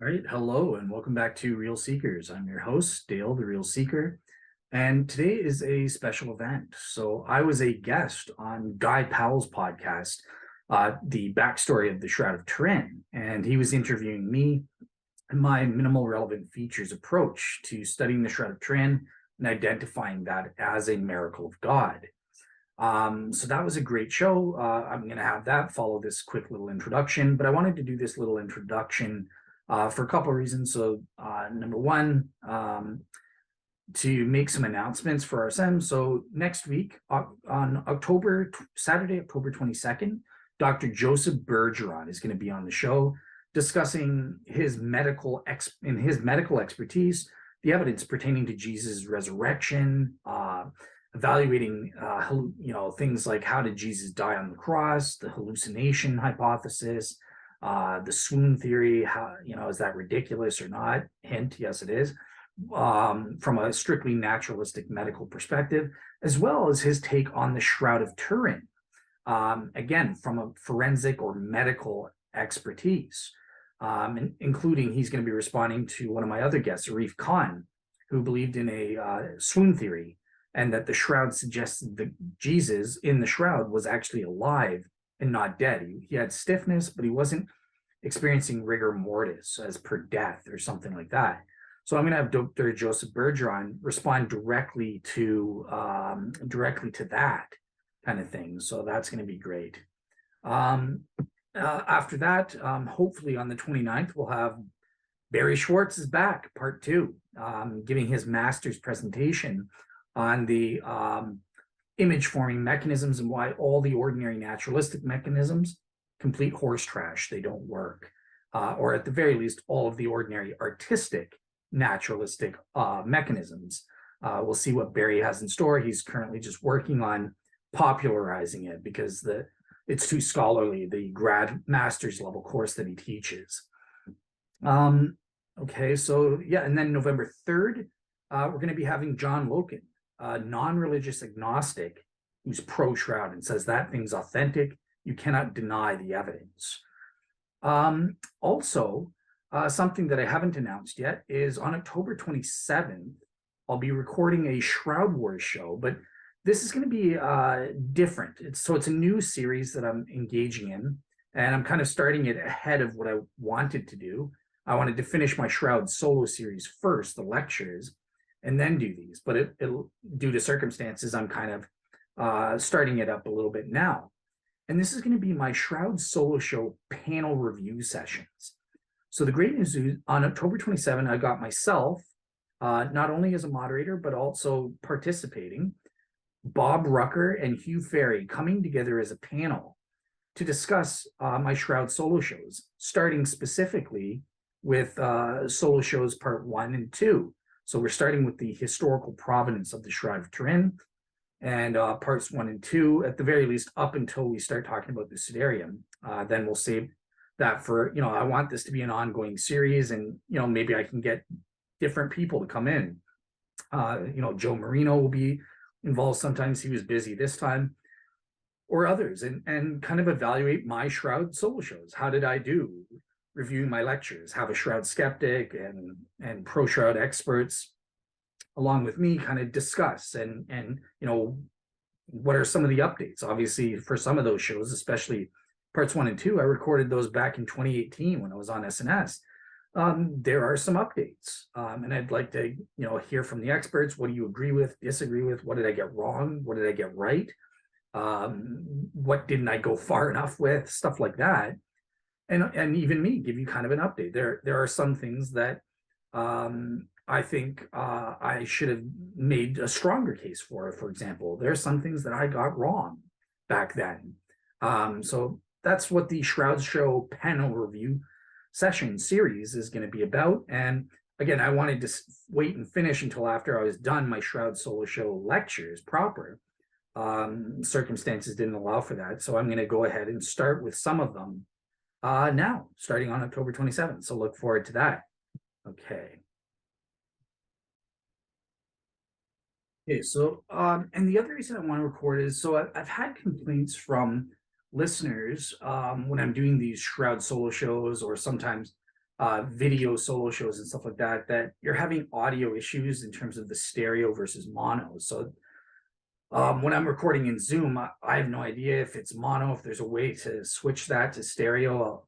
All right, hello and welcome back to Real Seekers. I'm your host, Dale, the Real Seeker, and today is a special event. So I was a guest on Guy Powell's podcast, The Backstory of the Shroud of Turin, and he was interviewing me and my minimal relevant features approach to studying the Shroud of Turin and identifying that as a miracle of God. So that was a great show. I'm going to have that follow this quick little introduction, but I wanted to do this little introduction for a couple of reasons. So, number one, to make some announcements for RSM. So next week on Saturday, October 22nd, Dr. Joseph Bergeron is going to be on the show discussing his medical expertise, the evidence pertaining to Jesus' resurrection, evaluating things like how did Jesus die on the cross, the hallucination hypothesis, the swoon theory, how is that ridiculous or not? Hint, yes it is, from a strictly naturalistic medical perspective, as well as his take on the Shroud of Turin, again from a forensic or medical expertise, including he's going to be responding to one of my other guests, Arif Khan, who believed in a swoon theory and that the shroud suggested that Jesus in the shroud was actually alive and not dead. He had stiffness, but he wasn't experiencing rigor mortis as per death or something like that. So I'm going to have Dr. Joseph Bergeron respond directly to that kind of thing. So that's going to be great. After that, hopefully on the 29th, we'll have Barry Schwartz is back, part two, giving his master's presentation on the image forming mechanisms and why all the ordinary naturalistic mechanisms complete horse trash. They don't work, or at the very least, all of the ordinary artistic naturalistic mechanisms. We'll see what Barry has in store. He's currently just working on popularizing it because it's too scholarly, the grad master's level course that he teaches. Okay, so yeah, and then November 3rd, we're going to be having John Loken, a non-religious agnostic who's pro-shroud and says that thing's authentic. You cannot deny the evidence. Also, something that I haven't announced yet is on October 27th, I'll be recording a Shroud Wars show, but this is going to be different. It's a new series that I'm engaging in, and I'm kind of starting it ahead of what I wanted to do. I wanted to finish my Shroud solo series first, the lectures, and then do these. But it'll, due to circumstances, I'm kind of starting it up a little bit now. And this is going to be my Shroud solo show panel review sessions. So the great news is on October 27, I got myself, not only as a moderator, but also participating, Bob Rucker and Hugh Ferry coming together as a panel to discuss my Shroud solo shows, starting specifically with solo shows part 1 and 2. So we're starting with the historical provenance of the Shroud of Turin, and parts 1 and 2, at the very least, up until we start talking about the Sudarium. Then we'll save that for, I want this to be an ongoing series, and, maybe I can get different people to come in. Joe Marino will be involved sometimes. He was busy this time, or others, and kind of evaluate my Shroud solo shows. How did I do reviewing my lectures? Have a Shroud skeptic and pro-Shroud experts along with me kind of discuss and what are some of the updates. Obviously, for some of those shows, especially parts 1 and 2, I recorded those back in 2018 when I was on SNS. There are some updates, and I'd like to hear from the experts. What do you agree with, disagree with? What did I get wrong? What did I get right? What didn't I go far enough with? Stuff like that. And even me give you kind of an update. There are some things that I think I should have made a stronger case for example. There are some things that I got wrong back then. So that's what the Shroud Show panel review session series is going to be about. And again, I wanted to wait and finish until after I was done my Shroud solo show lectures proper. Circumstances didn't allow for that. So I'm going to go ahead and start with some of them now, starting on October 27th. So look forward to that. Okay. Okay, so and the other reason I want to record is so I've had complaints from listeners when I'm doing these Shroud solo shows, or sometimes video solo shows and stuff like that, that you're having audio issues in terms of the stereo versus mono. So when I'm recording in Zoom, I have no idea if it's mono, if there's a way to switch that to stereo.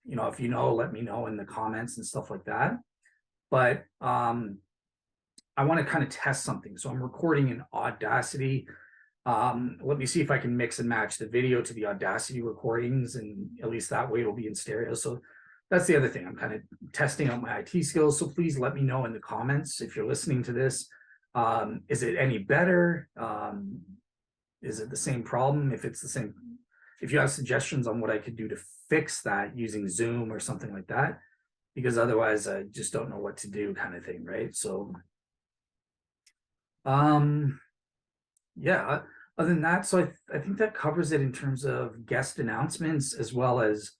If you know, let me know in the comments and stuff like that. But I want to kind of test something. So I'm recording in Audacity. Let me see if I can mix and match the video to the Audacity recordings, and at least that way it'll be in stereo. So that's the other thing. I'm kind of testing out my IT skills. So please let me know in the comments if you're listening to this. Is it any better? Is it the same problem? If it's the same, if you have suggestions on what I could do to fix that using Zoom or something like that, because otherwise I just don't know what to do, kind of thing, right? So yeah, other than that, so I think that covers it in terms of guest announcements as well as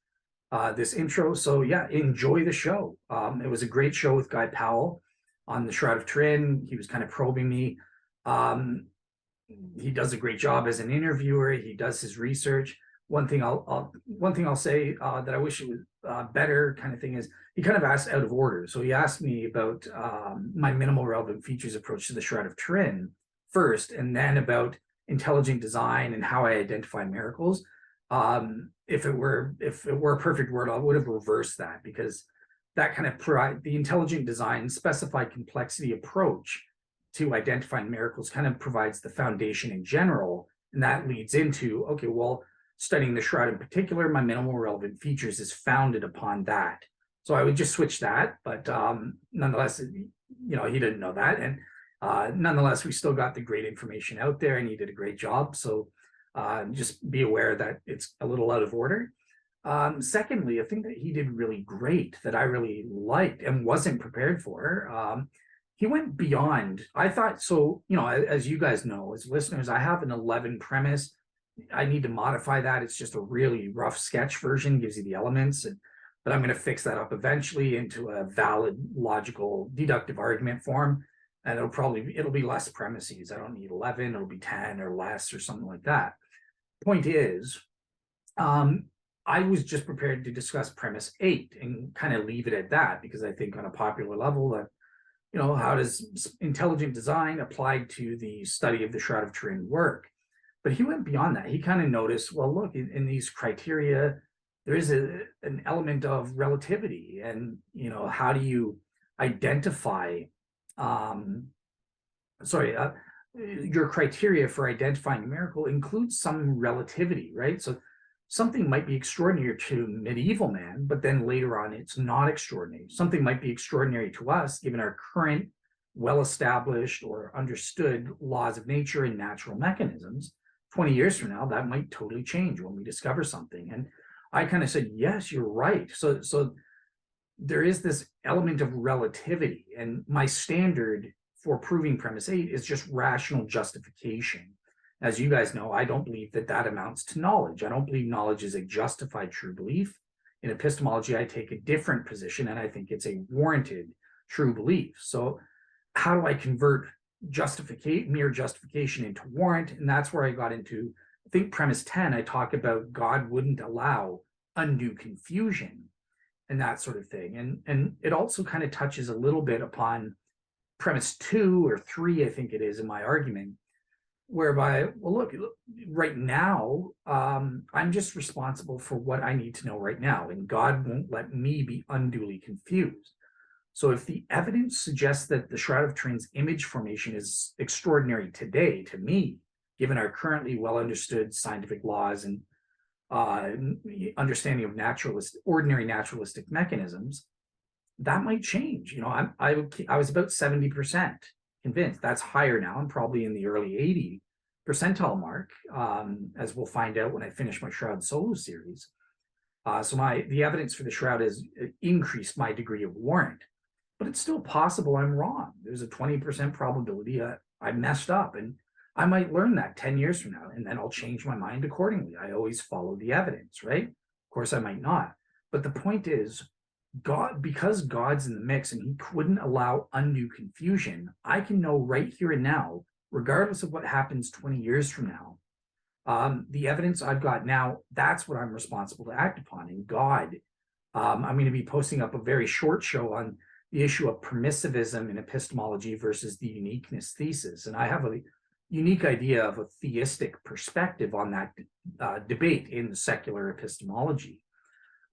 this intro. So yeah, enjoy the show. It was a great show with Guy Powell on the Shroud of Turin. He was kind of probing me. He does a great job as an interviewer. He does his research. One thing I'll say that I wish it was better, kind of thing, is he kind of asked out of order. So he asked me about my minimal relevant features approach to the Shroud of Turin first, and then about intelligent design and how I identify miracles. If it were a perfect world, I would have reversed that, because that kind of the intelligent design specified complexity approach to identifying miracles kind of provides the foundation in general, and that leads into, okay, well, studying the Shroud in particular, my minimal relevant features is founded upon that. So I would just switch that, but nonetheless, he didn't know that, and nonetheless, we still got the great information out there, and he did a great job. So just be aware that it's a little out of order. Secondly, a thing that he did really great that I really liked and wasn't prepared for, he went beyond. I thought, so, as you guys know, as listeners, I have an 11 premise. I need to modify that. It's just a really rough sketch version, gives you the elements, but I'm going to fix that up eventually into a valid, logical, deductive argument form. And it'll be less premises. I don't need 11, it'll be 10 or less or something like that. Point is, I was just prepared to discuss premise 8 and kind of leave it at that, because I think on a popular level that, how does intelligent design applied to the study of the Shroud of Turin work? But he went beyond that. He kind of noticed, well, look, in these criteria, there is an element of relativity, and, how do you identify your criteria for identifying a miracle includes some relativity, right? So something might be extraordinary to medieval man, but then later on it's not extraordinary. Something might be extraordinary to us given our current well-established or understood laws of nature and natural mechanisms. 20 years from now, that might totally change when we discover something. And I kind of said, yes, you're right. So there is this element of relativity, and my standard for proving premise 8 is just rational justification. As you guys know, I don't believe that amounts to knowledge. I don't believe knowledge is a justified true belief. In epistemology, I take a different position, and I think it's a warranted true belief. So how do I convert mere justification into warrant? And that's where I got into, I think, premise 10. I talk about God wouldn't allow undue confusion and that sort of thing. And it also kind of touches a little bit upon premise 2 or 3, I think it is, in my argument, whereby, well, look, right now, I'm just responsible for what I need to know right now, and God won't let me be unduly confused. So if the evidence suggests that the Shroud of Turin's image formation is extraordinary today, to me, given our currently well understood scientific laws and understanding of ordinary naturalistic mechanisms, that might change. I was about 70% convinced. That's higher now. I'm probably in the early 80 percentile mark, as we'll find out when I finish my Shroud solo series. So the evidence for the Shroud has increased my degree of warrant, but it's still possible I'm wrong. There's a 20% probability I messed up, and I might learn that 10 years from now, and then I'll change my mind accordingly. I always follow the evidence, right? Of course, I might not. But the point is, because God's in the mix and he couldn't allow undue confusion, I can know right here and now, regardless of what happens 20 years from now, the evidence I've got now, that's what I'm responsible to act upon. And God I'm going to be posting up a very short show on the issue of permissivism in epistemology versus the uniqueness thesis. And I have a unique idea of a theistic perspective on that debate in secular epistemology.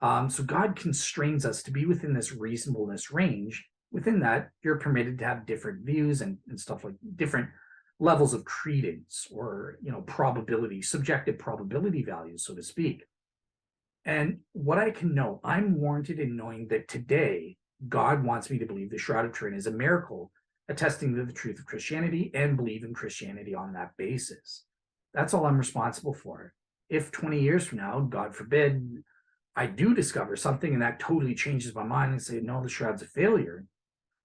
So God constrains us to be within this reasonableness range. Within that, you're permitted to have different views and stuff like different levels of credence or, probability, subjective probability values, so to speak. And what I can know, I'm warranted in knowing that today, God wants me to believe the Shroud of Turin is a miracle, attesting to the truth of Christianity and believe in Christianity on that basis. That's all I'm responsible for. If 20 years from now, God forbid, I do discover something and that totally changes my mind and say, no, the Shroud's a failure,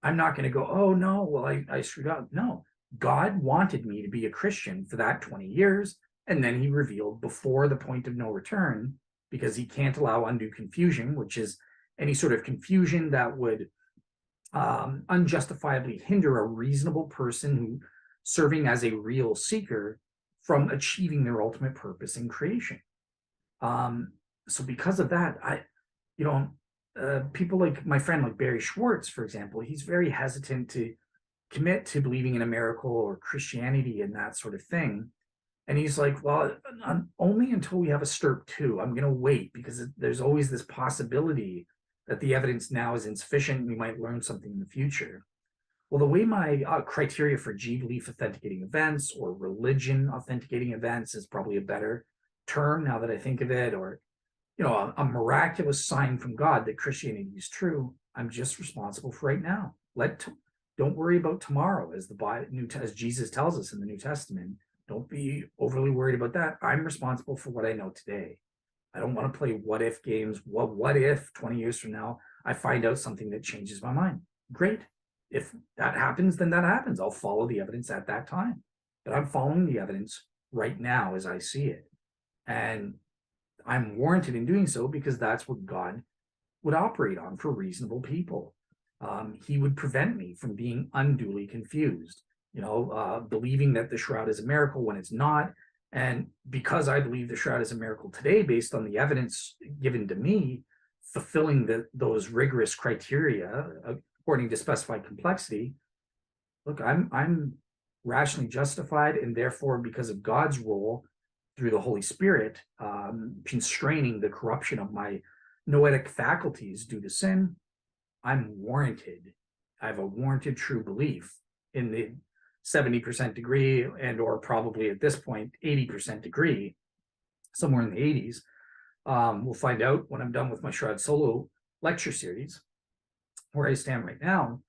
I'm not going to go, oh, no, well, I screwed up. No, God wanted me to be a Christian for that 20 years. And then he revealed before the point of no return, because he can't allow undue confusion, which is any sort of confusion that would unjustifiably hinder a reasonable person who serving as a real seeker from achieving their ultimate purpose in creation. So because of that, people like my friend, like Barry Schwartz, for example, he's very hesitant to commit to believing in a miracle or Christianity and that sort of thing. And he's like, well, only until we have a STURP 2, I'm going to wait, because there's always this possibility that the evidence now is insufficient and we might learn something in the future. Well, the way my criteria for G-belief authenticating events or religion authenticating events is probably a better term now that I think of it, or, a miraculous sign from God that Christianity is true, I'm just responsible for right now. Don't worry about tomorrow, as Jesus tells us in the New Testament. Don't be overly worried about that. I'm responsible for what I know today. I don't want to play what if games. What if 20 years from now I find out something that changes my mind? Great. If that happens, then that happens. I'll follow the evidence at that time. But I'm following the evidence right now as I see it. And I'm warranted in doing so because that's what God would operate on for reasonable people. He would prevent me from being unduly confused, believing that the Shroud is a miracle when it's not. And because I believe the Shroud is a miracle today, based on the evidence given to me, fulfilling those rigorous criteria according to specified complexity, look, I'm rationally justified, and therefore, because of God's role through the Holy Spirit, constraining the corruption of my noetic faculties due to sin, I'm warranted. I have a warranted true belief in the 70% degree, and or probably at this point 80% degree, somewhere in the 80s. We'll find out when I'm done with my Shroud solo lecture series. Where I stand right now,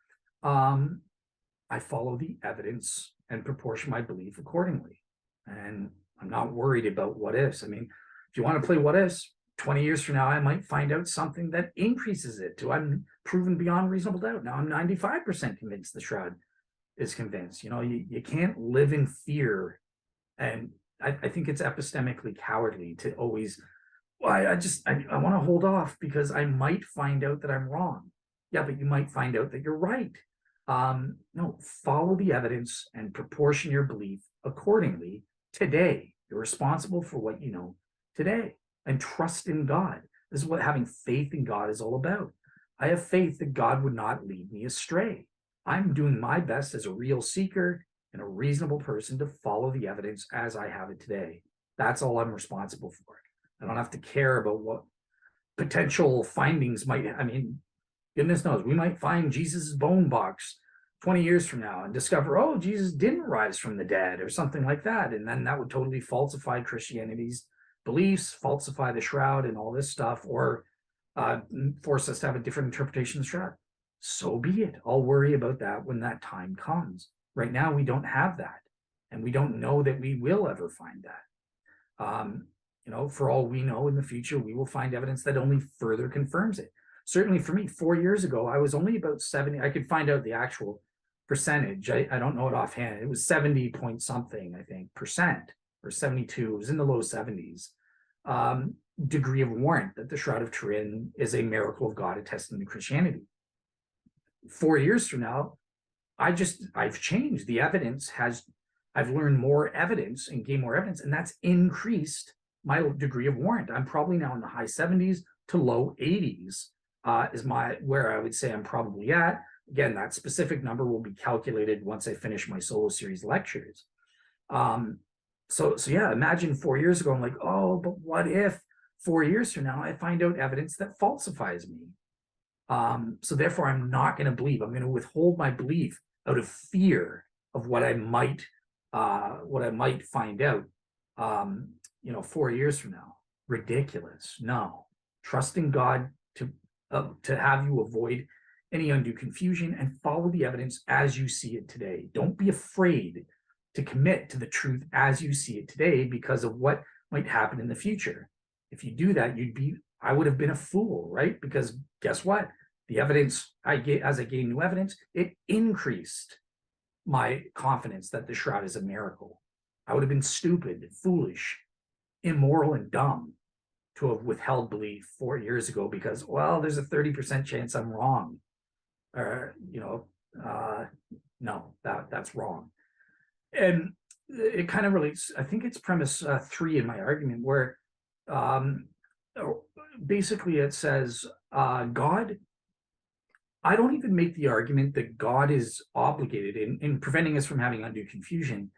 I follow the evidence and proportion my belief accordingly. And I'm not worried about what ifs. I mean, if you want to play what ifs, 20 years from now, I might find out something that increases it to I'm proven beyond reasonable doubt. Now I'm 95% convinced the Shroud is convinced. You can't live in fear. And I think it's epistemically cowardly to always, well, I want to hold off because I might find out that I'm wrong. Yeah, but you might find out that you're right. No, follow the evidence and proportion your belief accordingly today. You're responsible for what you know today, and trust in God. This is what having faith in God is all about. I have faith that God would not lead me astray. I'm doing my best as a real seeker and a reasonable person to follow the evidence as I have it today. That's all I'm responsible for. I don't have to care about what potential findings might, goodness knows, we might find Jesus's bone box 20 years from now and discover, oh, Jesus didn't rise from the dead or something like that. And then that would totally falsify Christianity's beliefs, falsify the Shroud and all this stuff, or force us to have a different interpretation of the Shroud. So be it. I'll worry about that when that time comes. Right now, we don't have that. And we don't know that we will ever find that. For all we know, in the future, we will find evidence that only further confirms it. Certainly for me, 4 years ago, I was only about 70. I could find out the actual percentage. I don't know it offhand. It was 70 point something, I think, percent, or 72. It was in the low 70s. Degree of warrant that the Shroud of Turin is a miracle of God attesting to Christianity. 4 years from now, I've changed. The evidence I've learned more evidence and gained more evidence, and that's increased my degree of warrant. I'm probably now in the high 70s to low 80s is where I would say I'm probably at. Again, that specific number will be calculated once I finish my solo series lectures. So yeah, imagine 4 years ago, I'm like, oh, but what if 4 years from now I find out evidence that falsifies me? So therefore, I'm not going to believe. I'm going to withhold my belief out of fear of what I might find out. 4 years from now. Ridiculous. No, trusting God to have you avoid any undue confusion and follow the evidence as you see it today. Don't be afraid to commit to the truth as you see it today because of what might happen in the future. If you do that, I would have been a fool, right? Because guess what? The evidence as I gained new evidence, it increased my confidence that the shroud is a miracle. I would have been stupid, foolish, immoral, and dumb to have withheld belief 4 years ago because, well, there's a 30% chance I'm wrong. No, that's wrong. And it kind of relates, I think it's premise 3 in my argument, where basically it says, God, I don't even make the argument that God is obligated in preventing us from having undue confusion.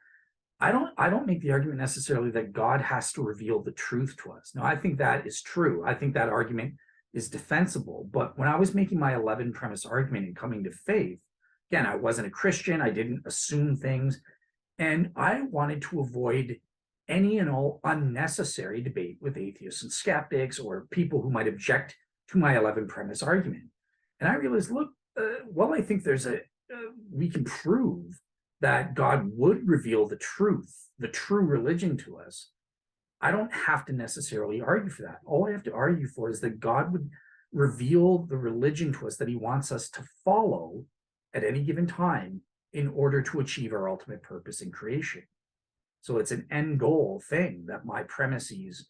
I don't make the argument necessarily that God has to reveal the truth to us. Now, I think that is true. I think that argument is defensible. But when I was making my 11 premise argument and coming to faith, again, I wasn't a Christian. I didn't assume things. And I wanted to avoid any and all unnecessary debate with atheists and skeptics or people who might object to my 11 premise argument. And I realized, look, I think we can prove that God would reveal the truth, the true religion to us. I don't have to necessarily argue for that. All I have to argue for is that God would reveal the religion to us that he wants us to follow at any given time in order to achieve our ultimate purpose in creation. So it's an end goal thing that my premises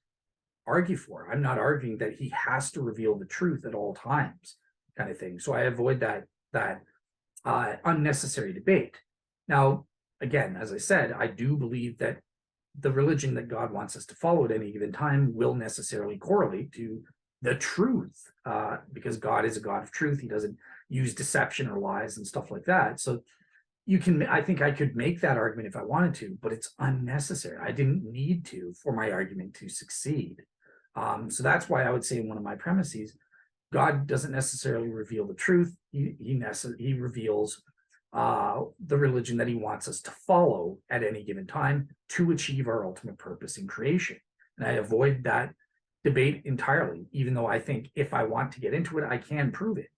argue for. I'm not arguing that he has to reveal the truth at all times, kind of thing. So I avoid that unnecessary debate. Now, again, as I said, I do believe that the religion that God wants us to follow at any given time will necessarily correlate to the truth, because God is a God of truth. He doesn't use deception or lies and stuff like that. So I think I could make that argument if I wanted to, but it's unnecessary. I didn't need to for my argument to succeed. So that's why I would say in one of my premises, God doesn't necessarily reveal the truth. He reveals the religion that he wants us to follow at any given time to achieve our ultimate purpose in creation. And I avoid that debate entirely, even though I think if I want to get into it, I can prove it.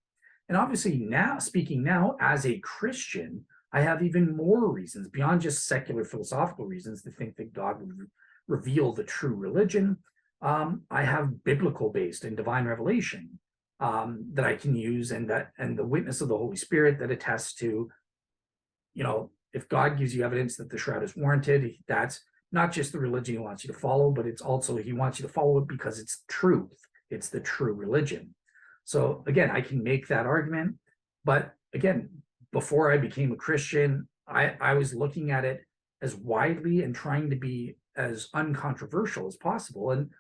And obviously now, speaking now as a Christian, I have even more reasons beyond just secular philosophical reasons to think that God would reveal the true religion. I have biblical based and divine revelation that I can use, and the witness of the Holy Spirit that attests to, if God gives you evidence that the shroud is warranted, that's not just the religion he wants you to follow, but it's also he wants you to follow it because it's truth. It's the true religion. So again, I can make that argument, but again, before I became a Christian, I was looking at it as widely and trying to be as uncontroversial as possible. And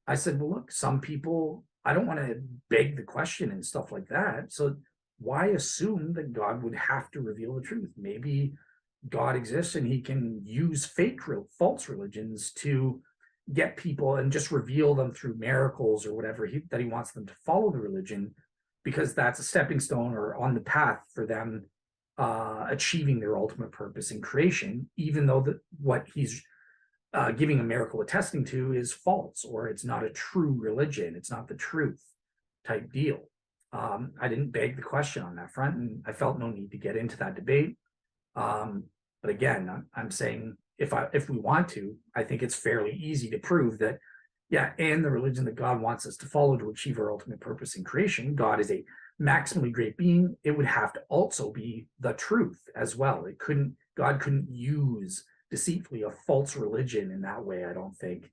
I said, well, look, some people, I don't want to beg the question and stuff like that. So why assume that God would have to reveal the truth? Maybe God exists and he can use false religions to get people and just reveal them through miracles or whatever that he wants them to follow the religion, because that's a stepping stone or on the path for them achieving their ultimate purpose in creation, even though what he's giving a miracle attesting to is false, or it's not a true religion, it's not the truth type deal. I didn't beg the question on that front, and I felt no need to get into that debate. But again, I'm saying if we want to, I think it's fairly easy to prove that, and the religion that God wants us to follow to achieve our ultimate purpose in creation, God is a maximally great being. It would have to also be the truth as well. God couldn't use deceitfully a false religion in that way, I don't think.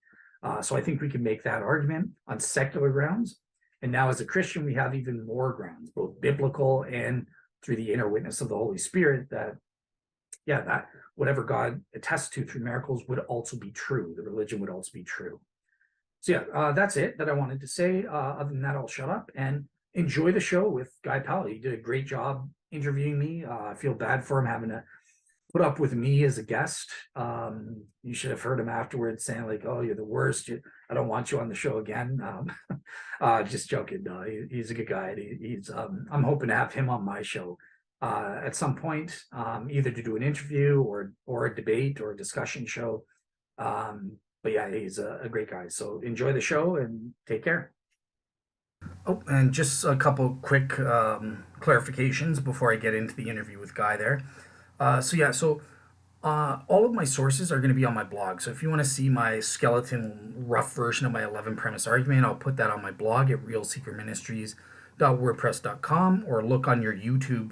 So I think we can make that argument on secular grounds. And now as a Christian, we have even more grounds, both biblical and through the inner witness of the Holy Spirit, that whatever God attests to through miracles would also be true. The religion would also be true. So that's it that I wanted to say. Other than that, I'll shut up. And enjoy the show with Guy Powell. He did a great job interviewing me. I feel bad for him having to put up with me as a guest. You should have heard him afterwards saying like, "Oh, you're the worst. I don't want you on the show again." Just joking. No, he's a good guy. I'm hoping to have him on my show at some point, either to do an interview or a debate or a discussion show. But yeah, he's a great guy. So enjoy the show and take care. Oh, and just a couple quick clarifications before I get into the interview with Guy there. So all of my sources are going to be on my blog. So if you want to see my skeleton rough version of my 11 premise argument, I'll put that on my blog at realseekerministries.wordpress.com, or look on your YouTube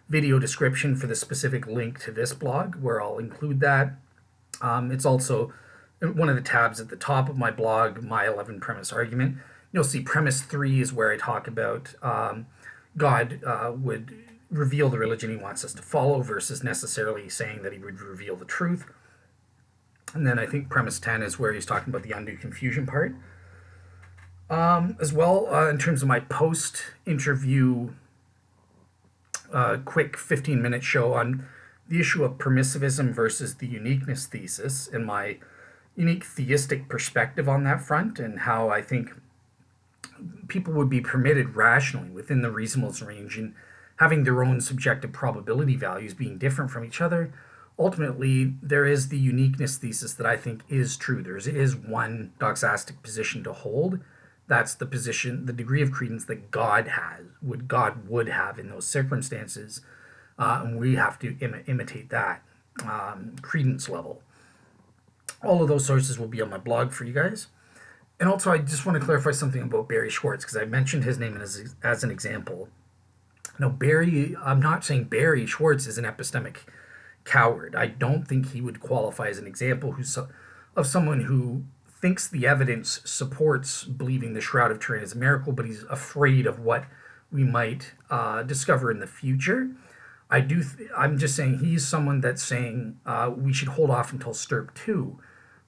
video description for the specific link to this blog where I'll include that. It's also one of the tabs at the top of my blog, my 11 premise argument. You'll see premise 3 is where I talk about God would reveal the religion he wants us to follow versus necessarily saying that he would reveal the truth. And then I think premise 10 is where he's talking about the undue confusion part. As well, in terms of my post-interview quick 15-minute show on the issue of permissivism versus the uniqueness thesis and my unique theistic perspective on that front, and how I think people would be permitted rationally within the reasonableness range and having their own subjective probability values being different from each other. Ultimately, there is the uniqueness thesis that I think is true. There is one doxastic position to hold. That's the position, the degree of credence that God would have in those circumstances, and we have to imitate that credence level. All of those sources will be on my blog for you guys. And also, I just want to clarify something about Barry Schwartz, because I mentioned his name as an example. Now, I'm not saying Barry Schwartz is an epistemic coward. I don't think he would qualify as an example of someone who thinks the evidence supports believing the Shroud of Turin is a miracle, but he's afraid of what we might discover in the future. I'm just saying he's someone that's saying we should hold off until STURP 2.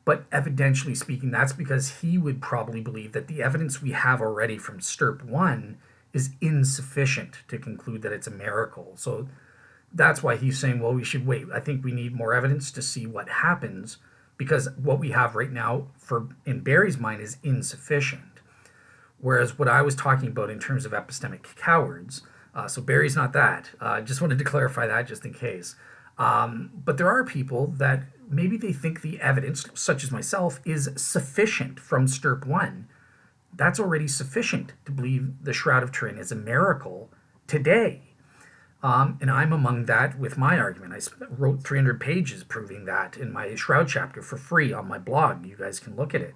But evidentially speaking, that's because he would probably believe that the evidence we have already from STURP 1 is insufficient to conclude that it's a miracle. So that's why he's saying, well, we should wait. I think we need more evidence to see what happens, because what we have right now in Barry's mind is insufficient. Whereas what I was talking about in terms of epistemic cowards, so Barry's not that. Just wanted to clarify that just in case. But there are people that maybe they think the evidence, such as myself, is sufficient from STURP 1. That's already sufficient to believe the Shroud of Turin is a miracle today. And I'm among that with my argument. I wrote 300 pages proving that in my Shroud chapter for free on my blog. You guys can look at it.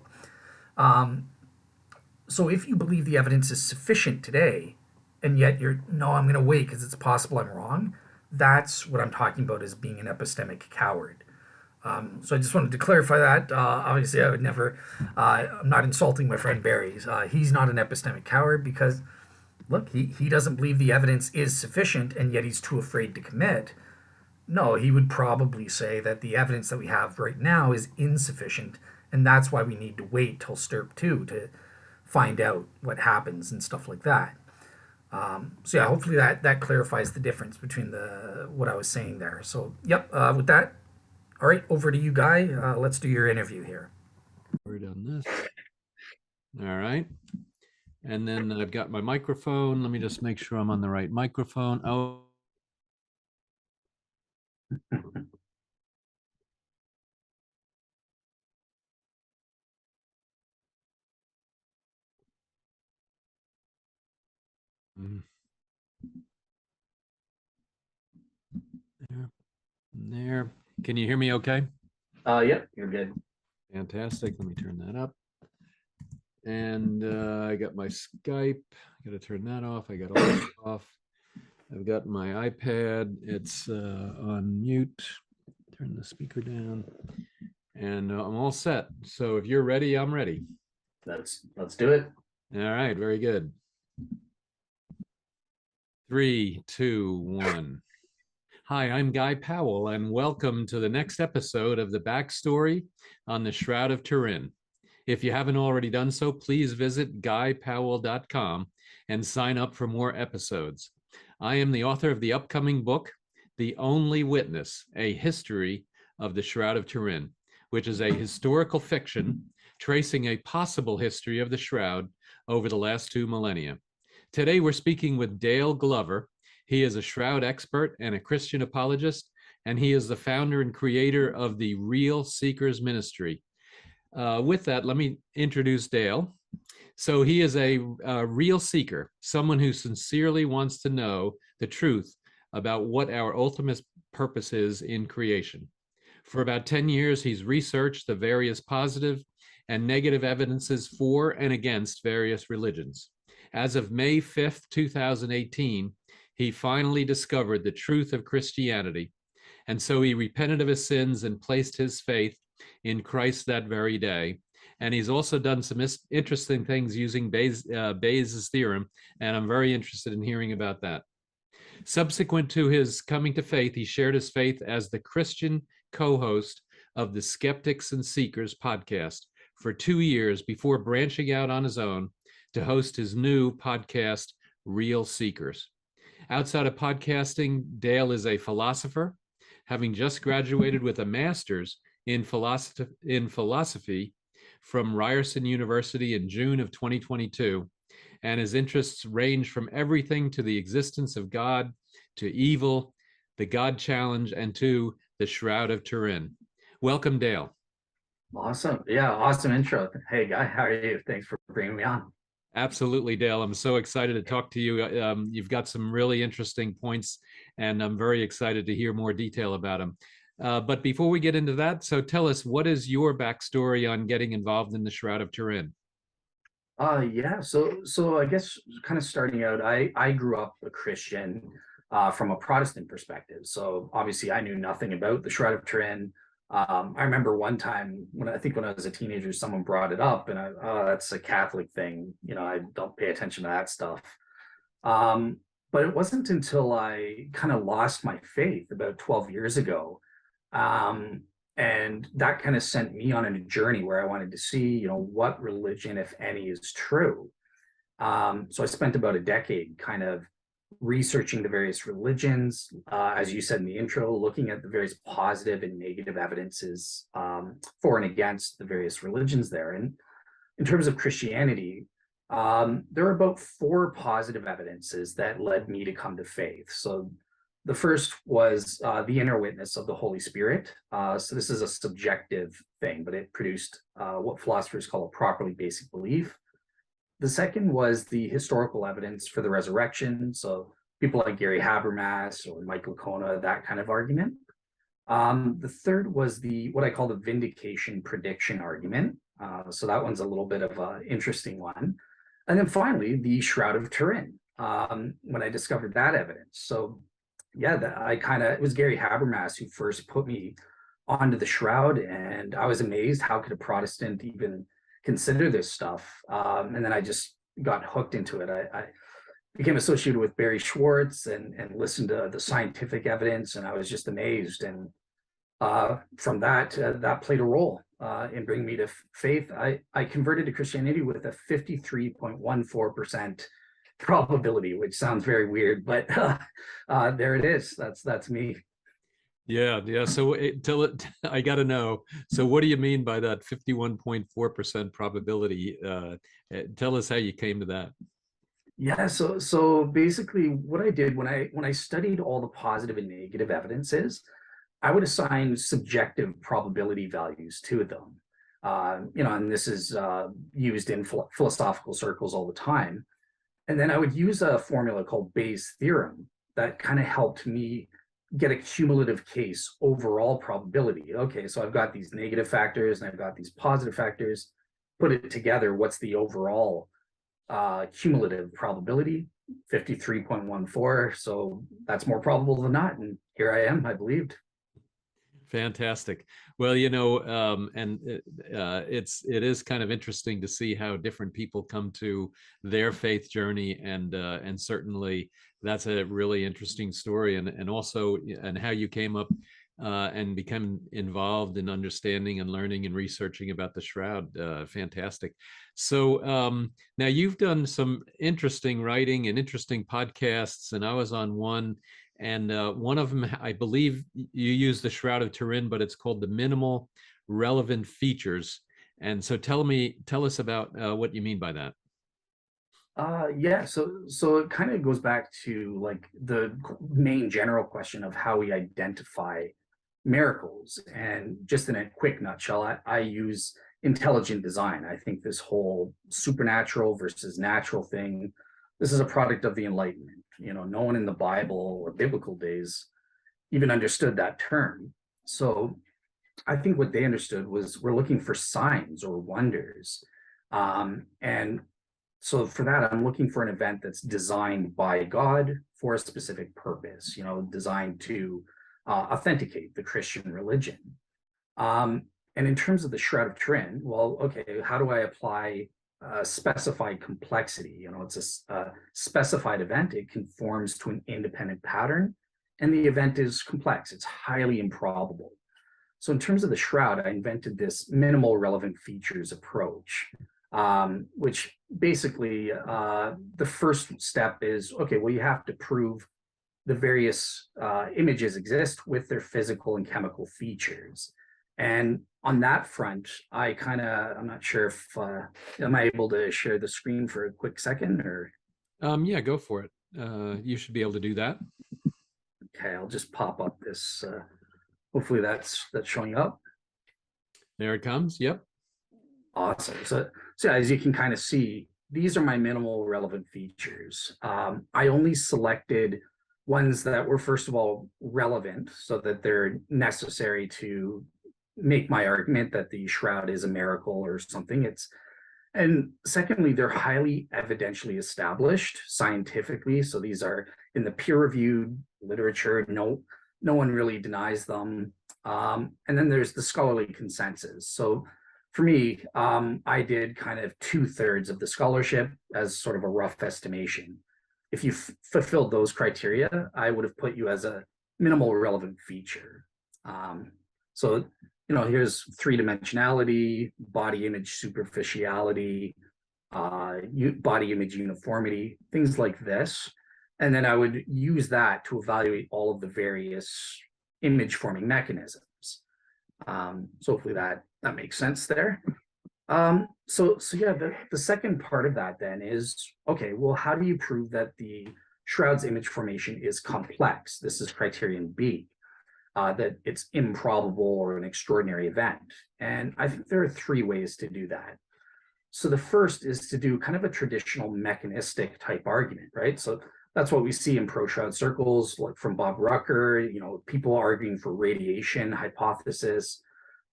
So if you believe the evidence is sufficient today, and yet I'm going to wait because it's possible I'm wrong, that's what I'm talking about as being an epistemic coward. So I just wanted to clarify that. Obviously, I would never, I'm not insulting my friend Barry. He's not an epistemic coward because, look, he doesn't believe the evidence is sufficient, and yet he's too afraid to commit. No, he would probably say that the evidence that we have right now is insufficient, and that's why we need to wait till STURP 2 to find out what happens and stuff like that. So yeah, hopefully that clarifies the difference between what I was saying there. So yep, with that, all right, over to you, Guy. Let's do your interview here. We're done this. All right. And then I've got my microphone. Let me just make sure I'm on the right microphone. Oh. There. Can you hear me okay? Yep, you're good. Fantastic. Let me turn that up. And I got my Skype. I got to turn that off. I got all that off. I've got my iPad. It's on mute. Turn the speaker down. And I'm all set. So if you're ready, I'm ready. Let's do it. All right. Very good. 3, 2, 1. Hi, I'm Guy Powell, and welcome to the next episode of the Backstory on the Shroud of Turin. If you haven't already done so, please visit guypowell.com and sign up for more episodes. I am the author of the upcoming book, The Only Witness, A History of the Shroud of Turin, which is a historical fiction tracing a possible history of the Shroud over the last 2 millennia. Today, we're speaking with Dale Glover. He is a Shroud expert and a Christian apologist, and he is the founder and creator of the Real Seekers Ministry. With that, let me introduce Dale. So he is a real seeker, someone who sincerely wants to know the truth about what our ultimate purpose is in creation. For about 10 years, he's researched the various positive and negative evidences for and against various religions. As of May 5th, 2018, he finally discovered the truth of Christianity. And so he repented of his sins and placed his faith in Christ that very day. And he's also done some interesting things using Bayes' theorem, and I'm very interested in hearing about that. Subsequent to his coming to faith, he shared his faith as the Christian co-host of the Skeptics and Seekers podcast for 2 years before branching out on his own to host his new podcast, Real Seekers. Outside of podcasting, Dale is a philosopher, having just graduated with a master's in philosophy from Ryerson University in June of 2022. And his interests range from everything to the existence of God, to evil, the God challenge, and to the Shroud of Turin. Welcome, Dale. Awesome. Yeah, awesome intro. Hey, Guy, how are you? Thanks for bringing me on. Absolutely, Dale. I'm so excited to talk to you. You've got some really interesting points, and I'm very excited to hear more detail about them. But before we get into that, so tell us, what is your backstory on getting involved in the Shroud of Turin? Yeah, so I guess kind of starting out, I grew up a Christian from a Protestant perspective. So obviously I knew nothing about the Shroud of Turin. I remember one time when I was a teenager, someone brought it up, and that's a Catholic thing. You know, I don't pay attention to that stuff. But it wasn't until I kind of lost my faith about 12 years ago. And that kind of sent me on a journey where I wanted to see, you know, what religion, if any, is true. So I spent about a decade kind of researching the various religions, as you said in the intro, looking at the various positive and negative evidences for and against the various religions there. And in terms of Christianity, there are about 4 positive evidences that led me to come to faith. So the first was the inner witness of the Holy Spirit. So this is a subjective thing, but it produced what philosophers call a properly basic belief. The second was the historical evidence for the resurrection. So people like Gary Habermas or Michael Licona, that kind of argument. The third was what I call the vindication prediction argument. So that one's a little bit of an interesting one. And then finally, the Shroud of Turin, when I discovered that evidence. So yeah, it was Gary Habermas who first put me onto the Shroud, and I was amazed, how could a Protestant even consider this stuff? And then I just got hooked into it. I became associated with Barry Schwartz and listened to the scientific evidence, and I was just amazed. And from that played a role in bringing me to faith. I converted to Christianity with a 53.14% probability, which sounds very weird, but there it is. That's me. Yeah. So I got to know. So what do you mean by that 51.4% probability? Tell us how you came to that. Yeah. So basically, what I did when I studied all the positive and negative evidences, I would assign subjective probability values to them. You know, and this is used in philosophical circles all the time. And then I would use a formula called Bayes' theorem that kind of helped me get a cumulative case overall probability. Okay, so I've got these negative factors and I've got these positive factors. Put it together, what's the overall cumulative probability? 53.14. So that's more probable than not. And here I am, I believed. Fantastic. Well, you know, and it is kind of interesting to see how different people come to their faith journey, and certainly that's a really interesting story, and also and how you came up and become involved in understanding and learning and researching about the shroud. Fantastic. So now you've done some interesting writing and interesting podcasts, and I was on one, and one of them, I believe you use the Shroud of Turin, but it's called the minimal relevant features. And so tell us about what you mean by that. Yeah, so it kind of goes back to like the main general question of how we identify miracles. And just in a quick nutshell, I use intelligent design. I think this whole supernatural versus natural thing, this is a product of the Enlightenment. No one in the Bible or biblical days even understood that term. So I think what they understood was we're looking for signs or wonders. And so for that, I'm looking for an event that's designed by God for a specific purpose, designed to authenticate the Christian religion. And in terms of the Shroud of Turin, well, okay, how do I apply specified complexity? It's a specified event. It conforms to an independent pattern, and the event is complex. It's highly improbable. So in terms of the shroud, I invented this minimal relevant features approach, which basically the first step is, okay, well, you have to prove the various images exist with their physical and chemical features. And on that front, I'm not sure if, am I able to share the screen for a quick second or? Yeah, go for it. You should be able to do that. Okay, I'll just pop up this, hopefully that's showing up. There it comes. Yep. Awesome. So as you can kind of see, these are my minimal relevant features. I only selected ones that were, first of all, relevant so that they're necessary to make my argument that the shroud is a miracle or something. And secondly, they're highly evidentially established scientifically. So these are in the peer-reviewed literature. No one really denies them. And then there's the scholarly consensus. So for me, I did kind of 2/3 of the scholarship as sort of a rough estimation. If you fulfilled those criteria, I would have put you as a minimal relevant feature. So here's three-dimensionality, body image superficiality, body image uniformity, things like this. And then I would use that to evaluate all of the various image forming mechanisms. So hopefully that makes sense there. So yeah, the second part of that then is, okay, well, how do you prove that the shroud's image formation is complex? This is criterion B. That it's improbable or an extraordinary event. And I think there are 3 ways to do that. So the first is to do kind of a traditional mechanistic type argument, right? So that's what we see in pro-shroud circles, like from Bob Rucker, people arguing for radiation hypothesis,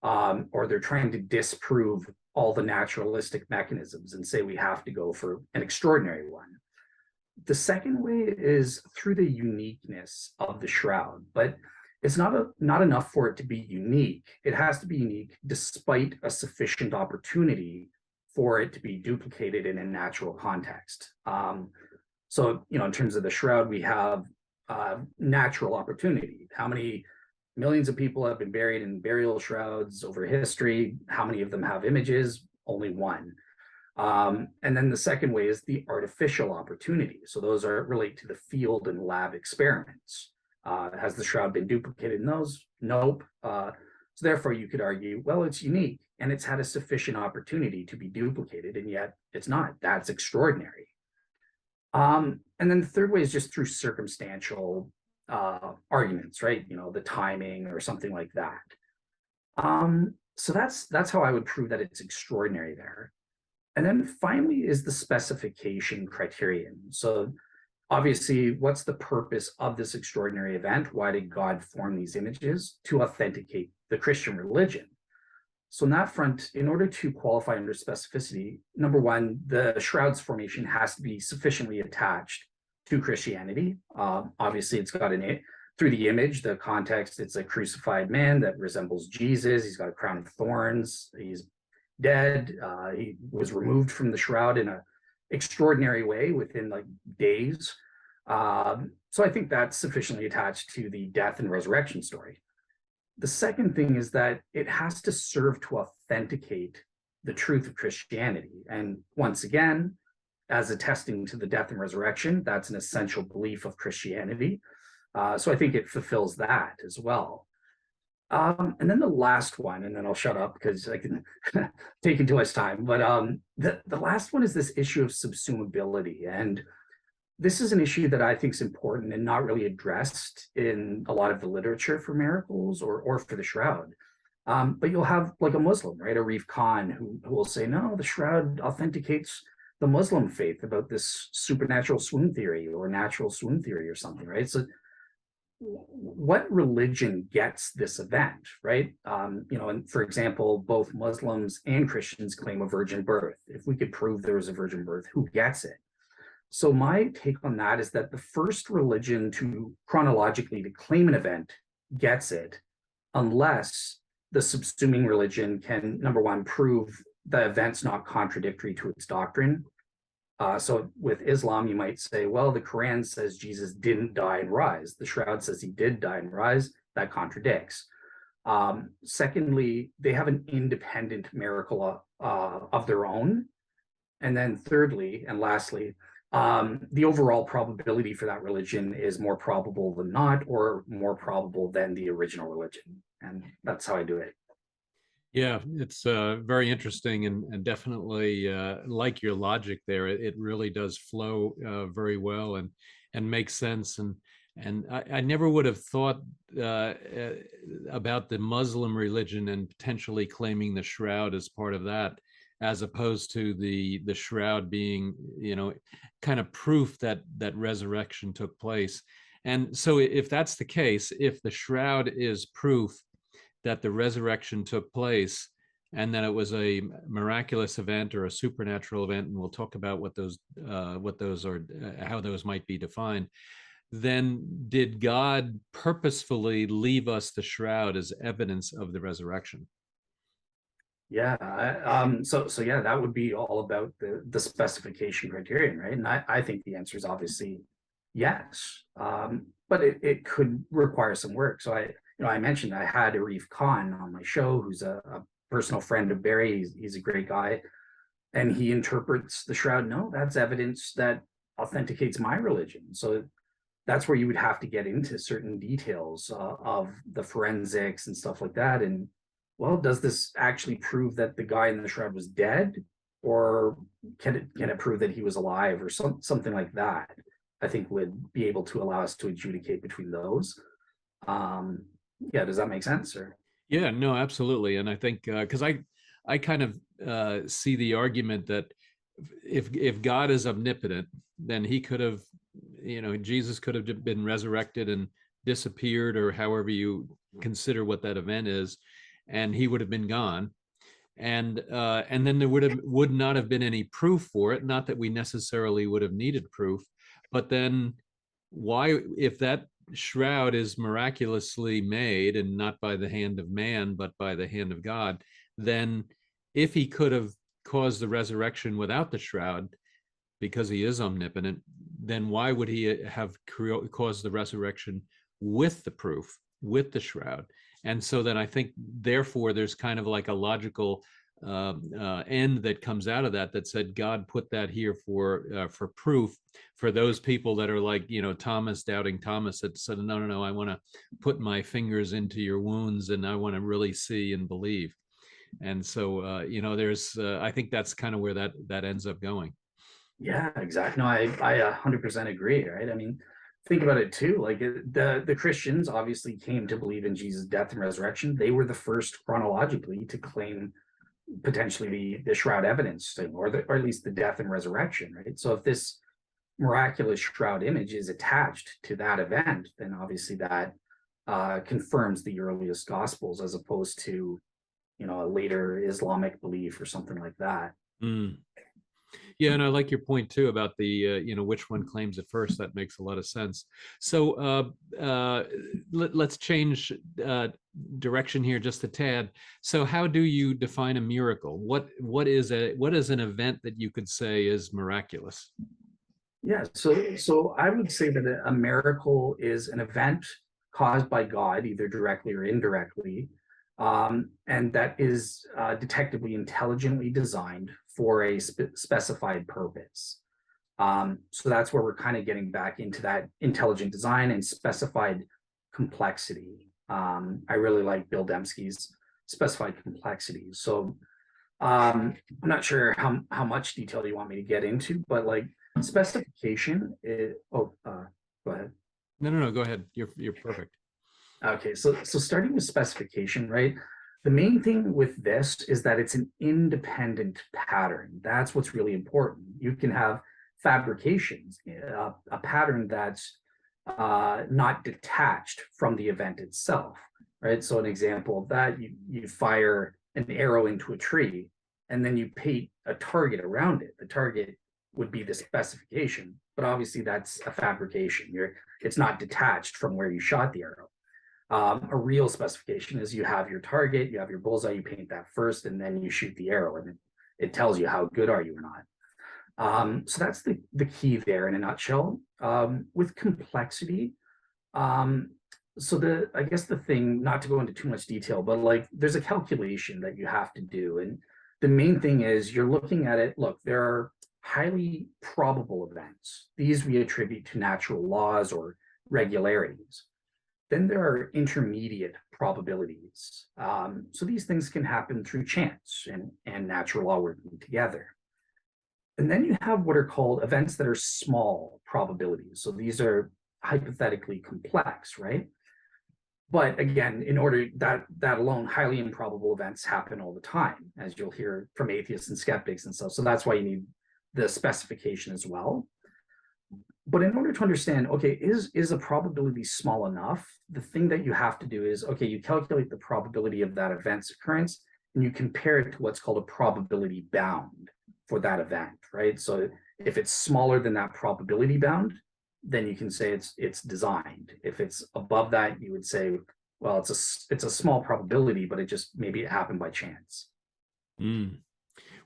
or they're trying to disprove all the naturalistic mechanisms and say we have to go for an extraordinary one. The second way is through the uniqueness of the shroud, but it's not enough for it to be unique. It has to be unique despite a sufficient opportunity for it to be duplicated in a natural context. So, in terms of the shroud, we have natural opportunity. How many millions of people have been buried in burial shrouds over history? How many of them have images? Only one. And then the second way is the artificial opportunity. So those relate to the field and lab experiments. Has the shroud been duplicated in those? Nope. So therefore, you could argue, well, it's unique and it's had a sufficient opportunity to be duplicated, and yet it's not. That's extraordinary. And then the third way is just through circumstantial arguments, right? The timing or something like that. So that's how I would prove that it's extraordinary there. And then finally is the specification criterion. So obviously, what's the purpose of this extraordinary event? Why did God form these images? To authenticate the Christian religion. So on that front, in order to qualify under specificity, number one, the shroud's formation has to be sufficiently attached to Christianity. Obviously, it's got through the image, the context, it's a crucified man that resembles Jesus. He's got a crown of thorns. He's dead. He was removed from the shroud in an extraordinary way within like days. So I think that's sufficiently attached to the death and resurrection story. The second thing is that it has to serve to authenticate the truth of Christianity. And once again, as attesting to the death and resurrection, that's an essential belief of Christianity. So I think it fulfills that as well. And then the last one, and then I'll shut up because I can take too much time. But the last one is this issue of subsumability. And this is an issue that I think is important and not really addressed in a lot of the literature for miracles or for the shroud. But you'll have like a Muslim, right? A Arif Khan who will say, no, the shroud authenticates the Muslim faith about this supernatural swoon theory or natural swoon theory or something, right? So what religion gets this event, right? And for example, both Muslims and Christians claim a virgin birth. If we could prove there was a virgin birth, who gets it? So my take on that is that the first religion to chronologically to claim an event gets it, unless the subsuming religion can, number one, prove the event's not contradictory to its doctrine. So with Islam, you might say, well, the Quran says Jesus didn't die and rise. The Shroud says he did die and rise. That contradicts. Secondly, they have an independent miracle of their own. And then thirdly, and lastly, the overall probability for that religion is more probable than not, or more probable than the original religion. And that's how I do it. Yeah, it's very interesting and definitely like your logic there. It really does flow very well and makes sense. And I never would have thought about the Muslim religion and potentially claiming the shroud as part of that, as opposed to the shroud being, kind of proof that resurrection took place. And so if that's the case, if the shroud is proof that the resurrection took place and that it was a miraculous event or a supernatural event, and we'll talk about what those are, how those might be defined, then did God purposefully leave us the shroud as evidence of the resurrection? Yeah. So yeah, that would be all about the specification criterion, right? And I think the answer is obviously yes. But it could require some work. So I mentioned I had Arif Khan on my show, who's a personal friend of Barry. He's a great guy, and he interprets the shroud. No, that's evidence that authenticates my religion. So that's where you would have to get into certain details of the forensics and stuff like that. And well, does this actually prove that the guy in the shroud was dead, or can it prove that he was alive, or something like that? I think would be able to allow us to adjudicate between those. Yeah, does that make sense? Or Yeah, no, absolutely. And I think because I kind of see the argument that if God is omnipotent, then he could have, Jesus could have been resurrected and disappeared, or however you consider what that event is, and he would have been gone. And then there would not have been any proof for it. Not that we necessarily would have needed proof, but then why, if that shroud is miraculously made and not by the hand of man but by the hand of God, then if he could have caused the resurrection without the shroud because he is omnipotent, then why would he have caused the resurrection with the proof, with the shroud? And so then I think therefore there's kind of like a logical end that comes out of that said God put that here for proof for those people that are like, Thomas, doubting Thomas, that said, no, I want to put my fingers into your wounds and I want to really see and believe. And so there's I think that's kind of where that ends up going. yeah, exactly. No, I 100% agree. Right. I mean, think about it too. Like the Christians obviously came to believe in Jesus' death and resurrection. They were the first chronologically to claim potentially the shroud evidence thing, or at least the death and resurrection, right? So if this miraculous shroud image is attached to that event, then obviously that confirms the earliest gospels as opposed to a later Islamic belief or something like that. Mm. Yeah, and I like your point too about the which one claims it first. That makes a lot of sense. So let's change direction here just a tad. So how do you define a miracle? What is an event that you could say is miraculous? Yeah, so I would say that a miracle is an event caused by God, either directly or indirectly, and that is detectably intelligently designed for a specified purpose. So that's where we're kind of getting back into that intelligent design and specified complexity. I really like Bill Dembski's specified complexity. So I'm not sure how much detail you want me to get into, but like specification is, go ahead. No, go ahead. You're perfect. Okay, so starting with specification, right? The main thing with this is that it's an independent pattern. That's what's really important. You can have fabrications, a pattern that's not detached from the event itself, right? So an example of that, you fire an arrow into a tree, and then you paint a target around it. The target would be the specification, but obviously that's a fabrication. It's not detached from where you shot the arrow. A real specification is you have your target, you have your bullseye, you paint that first, and then you shoot the arrow, and it tells you how good are you or not. So that's the key there in a nutshell. With complexity, so I guess the thing, not to go into too much detail, but like there's a calculation that you have to do. And the main thing is you're looking at it, look, there are highly probable events. These we attribute to natural laws or regularities. Then there are intermediate probabilities. So these things can happen through chance and natural law working together. And then you have what are called events that are small probabilities. So these are hypothetically complex, right? But again, in order that alone, highly improbable events happen all the time, as you'll hear from atheists and skeptics and stuff. So that's why you need the specification as well. But in order to understand, okay, is a probability small enough? The thing that you have to do is, okay, you calculate the probability of that event's occurrence, and you compare it to what's called a probability bound for that event, right? So if it's smaller than that probability bound, then you can say it's designed. If it's above that, you would say, well, it's a small probability, but maybe it happened by chance. Mm.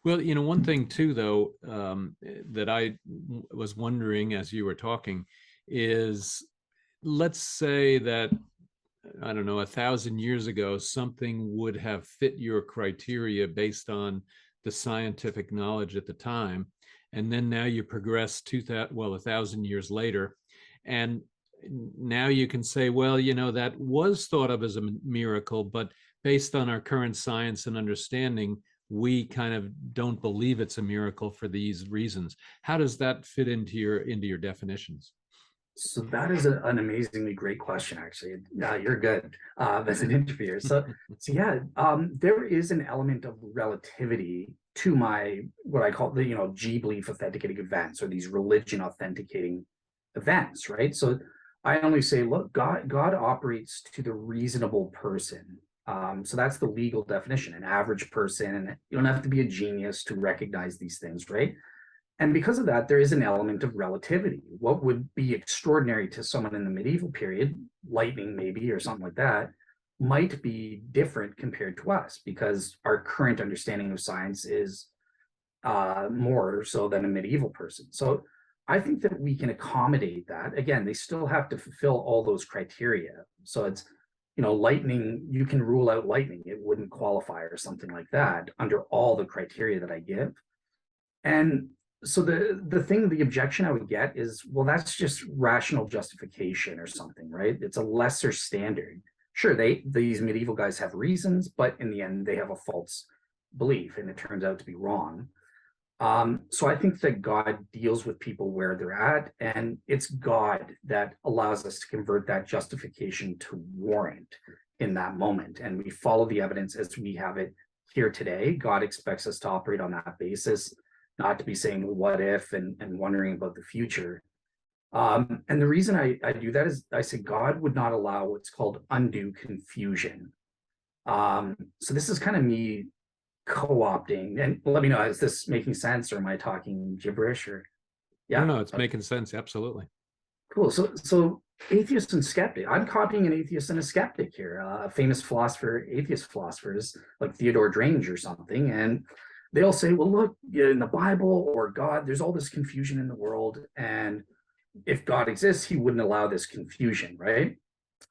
Well, one thing too, though, that I was wondering as you were talking is, let's say that, I don't know, 1,000 years ago, something would have fit your criteria based on the scientific knowledge at the time. And then now you progress 1,000 years later, and now you can say, well, that was thought of as a miracle, but based on our current science and understanding, we kind of don't believe it's a miracle for these reasons. How does that fit into your definitions? So that is an amazingly great question, actually. You're good as an interviewer. So yeah, there is an element of relativity to what I call the G belief authenticating events, or these religion authenticating events, right? So I only say, look, God operates to the reasonable person. So that's the legal definition, an average person, and you don't have to be a genius to recognize these things, right? And because of that, there is an element of relativity. What would be extraordinary to someone in the medieval period, lightning maybe, or something like that, might be different compared to us, because our current understanding of science is more so than a medieval person. So I think that we can accommodate that. Again, they still have to fulfill all those criteria. So it's, lightning, you can rule out lightning. It wouldn't qualify or something like that under all the criteria that I give. And so the objection I would get is, well, that's just rational justification or something, right? It's a lesser standard. Sure, these medieval guys have reasons, but in the end, they have a false belief, and it turns out to be wrong. So I think that God deals with people where they're at, and it's God that allows us to convert that justification to warrant in that moment. And we follow the evidence as we have it here today. God expects us to operate on that basis, not to be saying what if and wondering about the future. And the reason I do that is I say God would not allow what's called undue confusion. So this is kind of me co-opting, and let me know, is this making sense, or am I talking gibberish? Or No, it's making sense. Absolutely. Cool. So atheist and skeptic, I'm copying an atheist and a skeptic here, a famous atheist philosophers like Theodore Drange or something, and they all say, well, look, in the Bible or God, there's all this confusion in the world, and if God exists, he wouldn't allow this confusion, right?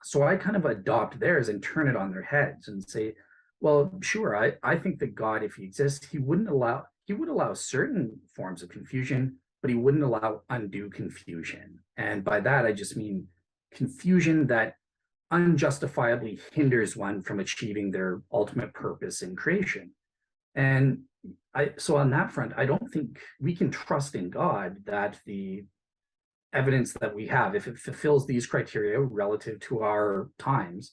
So I kind of adopt theirs and turn it on their heads and say, well, sure, I think that God, if he exists, he would allow certain forms of confusion, but he wouldn't allow undue confusion. And by that, I just mean confusion that unjustifiably hinders one from achieving their ultimate purpose in creation. And so on that front, I don't think we can trust in God that the evidence that we have, if it fulfills these criteria relative to our times,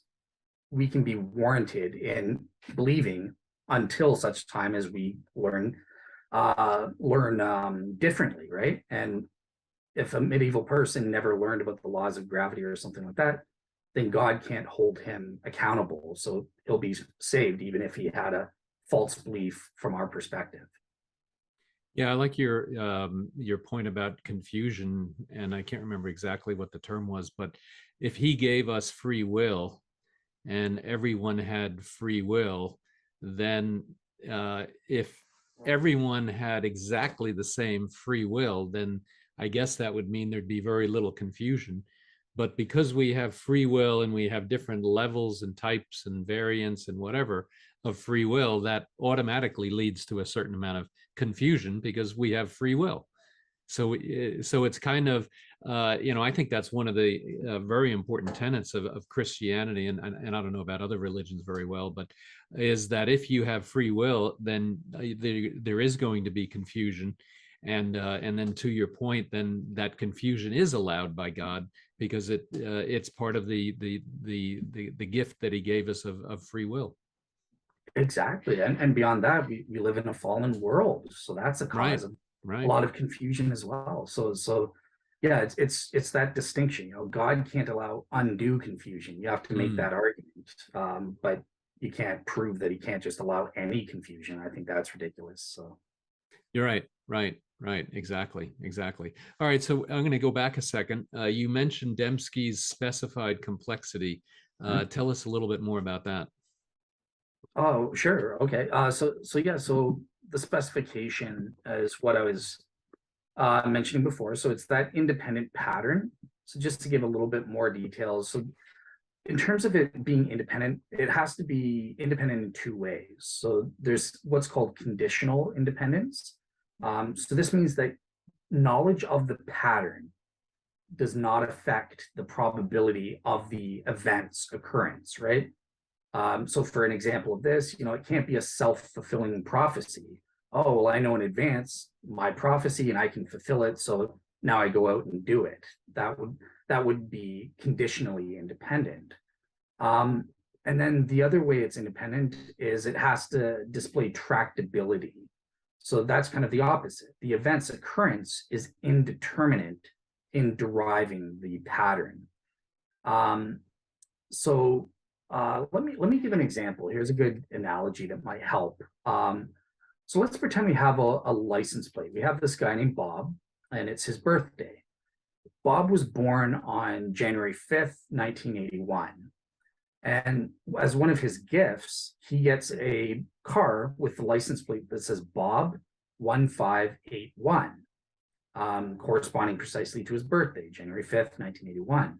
we can be warranted in believing until such time as we learn differently, right? And if a medieval person never learned about the laws of gravity or something like that, then God can't hold him accountable. So he'll be saved even if he had a false belief from our perspective. Yeah, I like your point about confusion, and I can't remember exactly what the term was, but if he gave us free will and everyone had free will, then if everyone had exactly the same free will, then I guess that would mean there'd be very little confusion. But because we have free will and we have different levels and types and variants and whatever of free will, that automatically leads to a certain amount of confusion because we have free will. So it's kind of, I think that's one of the very important tenets of Christianity, and I don't know about other religions very well, but is that if you have free will, then there is going to be confusion. And then to your point, then that confusion is allowed by God because it's part of the gift that he gave us of free will. Exactly. And beyond that, we live in a fallen world. So that's a Right, cause of a right. lot of confusion as well. So yeah, it's that distinction. God can't allow undue confusion. You have to make that argument. But you can't prove that he can't just allow any confusion. I think that's ridiculous. So You're right, right, exactly. All right, so I'm going to go back a second. You mentioned Dembski's specified complexity. Tell us a little bit more about that. oh, sure. Okay. So the specification is what I was mentioning before. So it's that independent pattern. So just to give a little bit more details. So in terms of it being independent, it has to be independent in two ways. So there's what's called conditional independence. So this means that knowledge of the pattern does not affect the probability of the event's occurrence, right? So for an example of this, it can't be a self-fulfilling prophecy. Oh, well, I know in advance my prophecy and I can fulfill it. So now I go out and do it. That would be conditionally independent. And then the other way it's independent is it has to display tractability. So that's kind of the opposite. The event's occurrence is indeterminate in deriving the pattern. Let me give an example. Here's a good analogy that might help. So let's pretend we have a license plate. We have this guy named Bob, and it's his birthday. Bob was born on January 5th, 1981. And as one of his gifts, he gets a car with the license plate that says Bob 1581, corresponding precisely to his birthday, January 5th, 1981.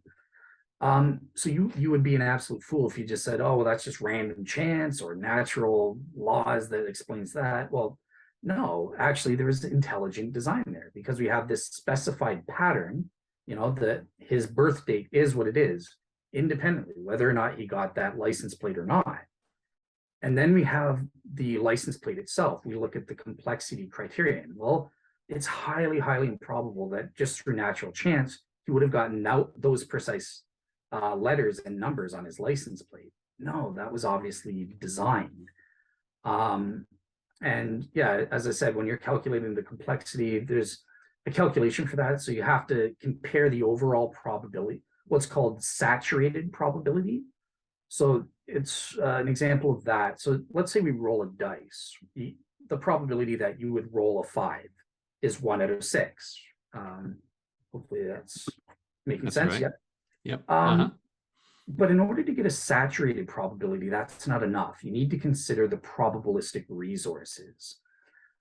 So you would be an absolute fool if you just said, oh, well, that's just random chance or natural laws that explains that. Well, no, actually, there is intelligent design there because we have this specified pattern, that his birth date is what it is, independently, whether or not he got that license plate or not. And then we have the license plate itself. We look at the complexity criterion. Well, it's highly, highly improbable that just through natural chance, he would have gotten out those precise letters and numbers on his license plate. No, that was obviously designed. And yeah, as I said, when you're calculating the complexity, there's a calculation for that. So you have to compare the overall probability, what's called saturated probability. So it's an example of that. So let's say we roll a dice. The probability that you would roll a 5 is 1 out of 6. Hopefully that's making sense. Right. Yep. But in order to get a saturated probability, that's not enough. You need to consider the probabilistic resources.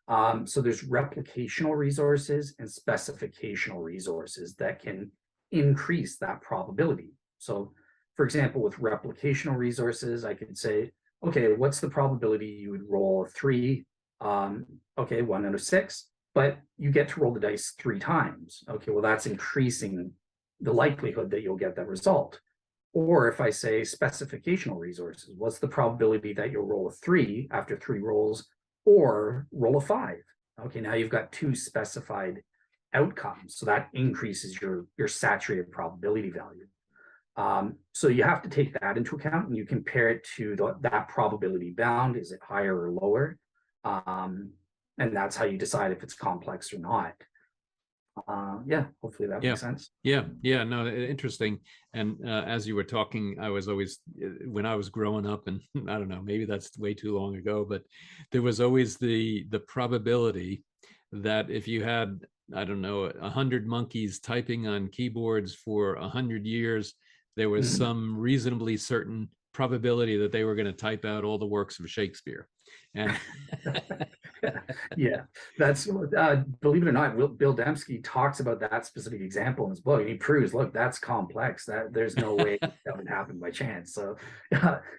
So there's replicational resources and specificational resources that can increase that probability. So For example, with replicational resources, I could say, okay, what's the probability you would roll a 3? Okay, 1 out of 6, but you get to roll the dice 3 times. Okay, well, that's increasing the likelihood that you'll get that result. Or if I say specificational resources, what's the probability that you'll roll a 3 after 3 rolls, or roll a 5? Okay, now you've got 2 specified outcomes. So that increases your saturated probability value. So you have to take that into account, and you compare it to that probability bound. Is it higher or lower? And that's how you decide if it's complex or not. Yeah, hopefully that Yeah. makes sense. Yeah, no, interesting. And as you were talking, I was always, when I was growing up, and I don't know, maybe that's way too long ago, but there was always the probability that if you had, I don't know, 100 monkeys typing on keyboards for 100 years, there was some reasonably certain probability that they were going to type out all the works of Shakespeare. And Yeah, that's believe it or not, Bill Dembski talks about that specific example in his book. He proves, look, that's complex. That there's no way that would happen by chance. So,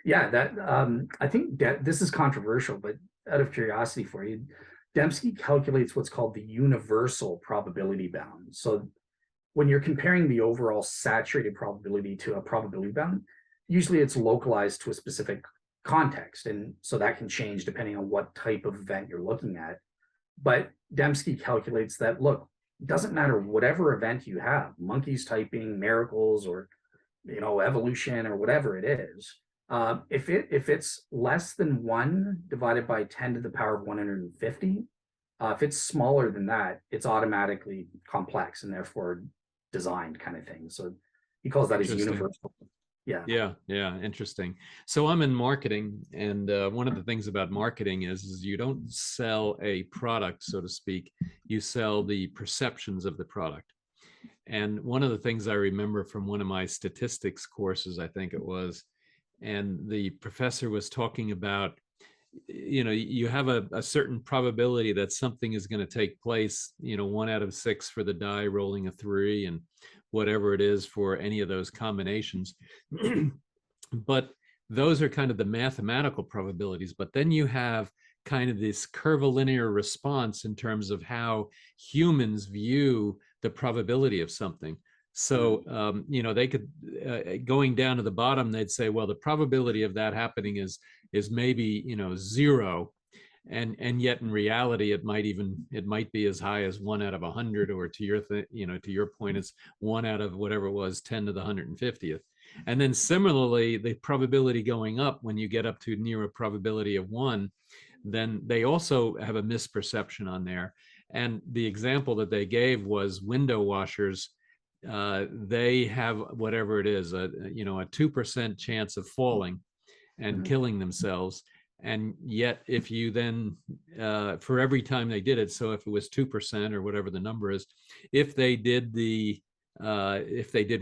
yeah, that I think this is controversial, but out of curiosity for you, Dembski calculates what's called the universal probability bound. So, when you're comparing the overall saturated probability to a probability bound, usually it's localized to a specific context. And so that can change depending on what type of event you're looking at. But Dembski calculates that, look, it doesn't matter whatever event you have, monkeys typing, miracles, or evolution, or whatever it is. If it's less than 1 divided by 10 to the power of 150, if it's smaller than that, it's automatically complex and therefore designed, kind of thing. So he calls that his universal. Yeah. Yeah, interesting. So I'm in marketing, and one of the things about marketing is you don't sell a product, so to speak. You sell the perceptions of the product. And one of the things I remember from one of my statistics courses, I think it was, and the professor was talking about, you have a certain probability that something is going to take place, 1 out of 6 for the die rolling a 3, and whatever it is for any of those combinations. But those are kind of the mathematical probabilities. But then you have kind of this curvilinear response in terms of how humans view the probability of something. So, they could, going down to the bottom, they'd say, well, the probability of that happening is maybe, 0. And yet in reality, it might be as high as 1 out of 100, or to your point, it's 1 out of whatever it was, 10 to the 150th. And then similarly, the probability going up, when you get up to near a probability of 1, then they also have a misperception on there. And the example that they gave was window washers. They have whatever it is, a 2% chance of falling and killing themselves. And yet, if you then, for every time they did it, so if it was 2% or whatever the number is, if they did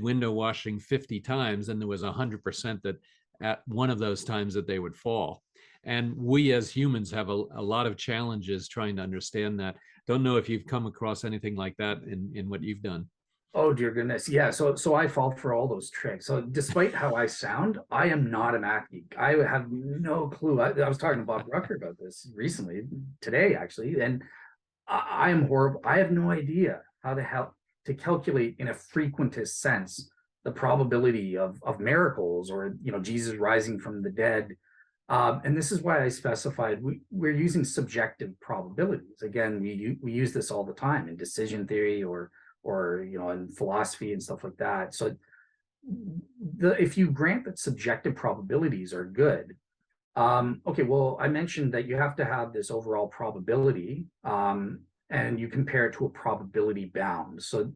window washing 50 times, then there was 100% that at one of those times that they would fall. And we as humans have a lot of challenges trying to understand that. Don't know if you've come across anything like that in what you've done. Oh dear goodness. Yeah. So I fall for all those tricks. So despite how I sound, I am not a math geek. I have no clue. I was talking to Bob Rucker about this recently, today actually, and I am horrible. I have no idea how to calculate in a frequentist sense the probability of miracles, or Jesus rising from the dead. And this is why I specified we're using subjective probabilities. Again, we use this all the time in decision theory, or in philosophy and stuff like that. So if you grant that subjective probabilities are good, okay, well, I mentioned that you have to have this overall probability, and you compare it to a probability bound. So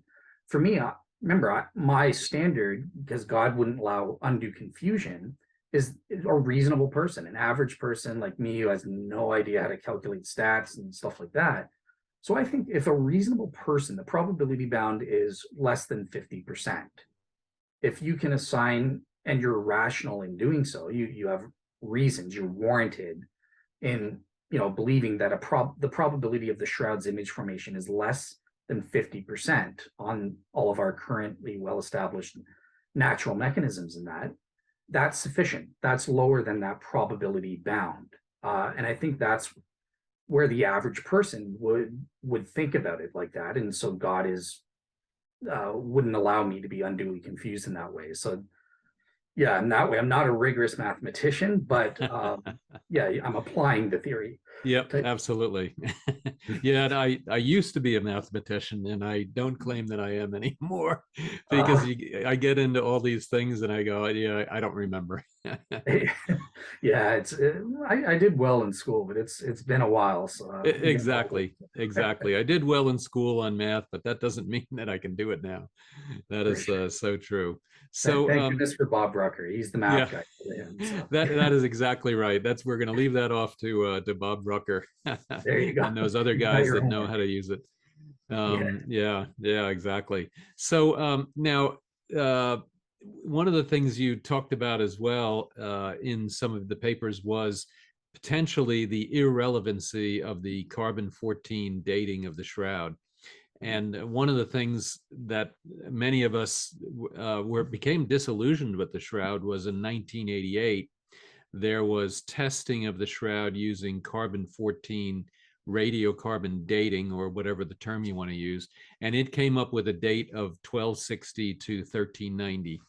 for me, remember, my standard, because God wouldn't allow undue confusion, is a reasonable person, an average person like me who has no idea how to calculate stats and stuff like that. So I think if a reasonable person, the probability bound is less than 50%. If you can assign, and you're rational in doing so, you have reasons, you're warranted in believing that the probability of the Shroud's image formation is less than 50% on all of our currently well-established natural mechanisms in that, that's sufficient. That's lower than that probability bound. And I think that's where the average person would think about it like that. And so God wouldn't allow me to be unduly confused in that way. So yeah, in that way, I'm not a rigorous mathematician, but yeah, I'm applying the theory. Yep, absolutely. Yeah, and I used to be a mathematician, and I don't claim that I am anymore because I get into all these things and I go, yeah, I don't remember. Yeah, I did well in school, but it's been a while. So Exactly, exactly. I did well in school on math, but that doesn't mean that I can do it now. That for is sure. so true. So Thank goodness for Bob Rucker. He's the yeah, math guy for him. So that is exactly right. That's We're going to leave that off to Bob Rucker there you go. and those other You've got guys your that know homework. how to use it. Yeah, Yeah, exactly. So now, one of the things you talked about as well in some of the papers was potentially the irrelevancy of the carbon-14 dating of the shroud. And one of the things that many of us became disillusioned with the shroud was in 1988, there was testing of the shroud using carbon-14 radiocarbon dating, or whatever the term you want to use, and it came up with a date of 1260 to 1390,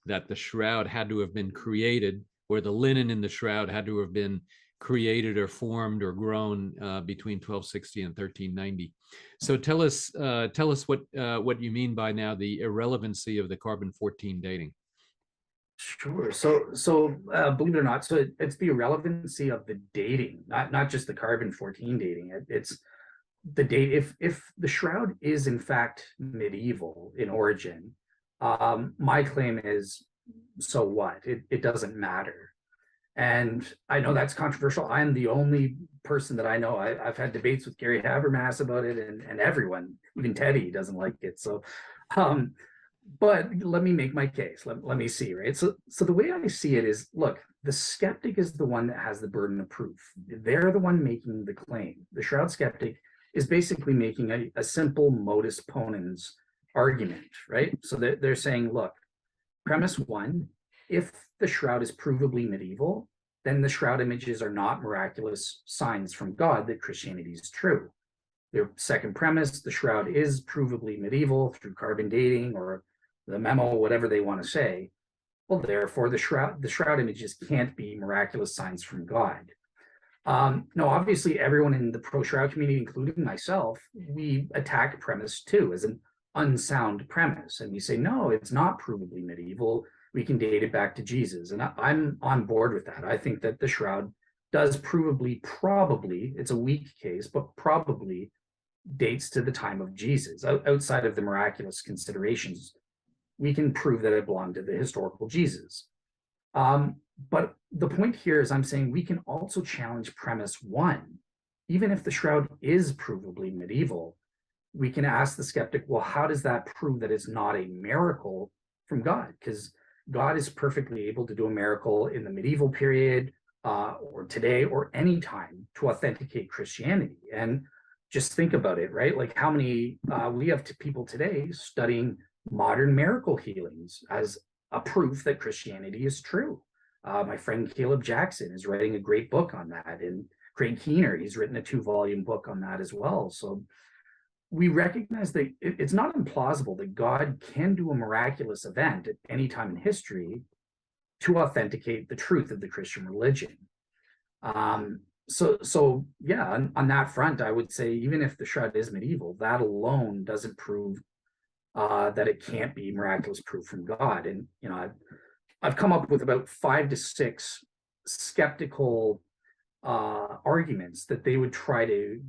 that the shroud had to have been created, or the linen in the shroud had to have been created or formed or grown between 1260 and 1390. So tell us what you mean by now the irrelevancy of the carbon-14 dating. sure. So believe it or not, so it's the irrelevancy of the dating, not just the carbon-14 dating. It's the date. If the shroud is in fact medieval in origin, my claim is, so what? It doesn't matter. And I know that's controversial. I'm the only person that I know. I've had debates with Gary Habermas about it, and everyone, even Teddy, doesn't like it. So, um, but let me make my case. Let me see, right? So the way I see it is, look, the skeptic is the one that has the burden of proof. They're the one making the claim. The shroud skeptic is basically making a simple modus ponens argument, right? So they're saying, look, premise one, if the shroud is provably medieval, then the shroud images are not miraculous signs from God that Christianity is true. Their second premise, the shroud is provably medieval through carbon dating or the memo, whatever they want to say. Well, therefore, the shroud images can't be miraculous signs from God. No, obviously, everyone in the pro-shroud community, including myself, we attack premise two as an unsound premise, and we say, no, it's not provably medieval. We can date it back to Jesus, and I'm on board with that. I think that the shroud does provably, probably, it's a weak case, but probably dates to the time of Jesus. Outside of the miraculous considerations, we can prove that it belonged to the historical Jesus. But the point here is I'm saying we can also challenge premise one. Even if the shroud is provably medieval, we can ask the skeptic, well, how does that prove that it's not a miracle from God? Because God is perfectly able to do a miracle in the medieval period or today or any time to authenticate Christianity. And just think about it, right? Like how many we have people today studying modern miracle healings as a proof that Christianity is true. My friend Caleb Jackson is writing a great book on that, and Craig Keener, he's written a 2-volume book on that as well. So we recognize that it's not implausible that God can do a miraculous event at any time in history to authenticate the truth of the Christian religion. So yeah, on that front, I would say even if the shroud is medieval, that alone doesn't prove that it can't be miraculous proof from God. And I've come up with about 5 to 6 skeptical arguments that they would try to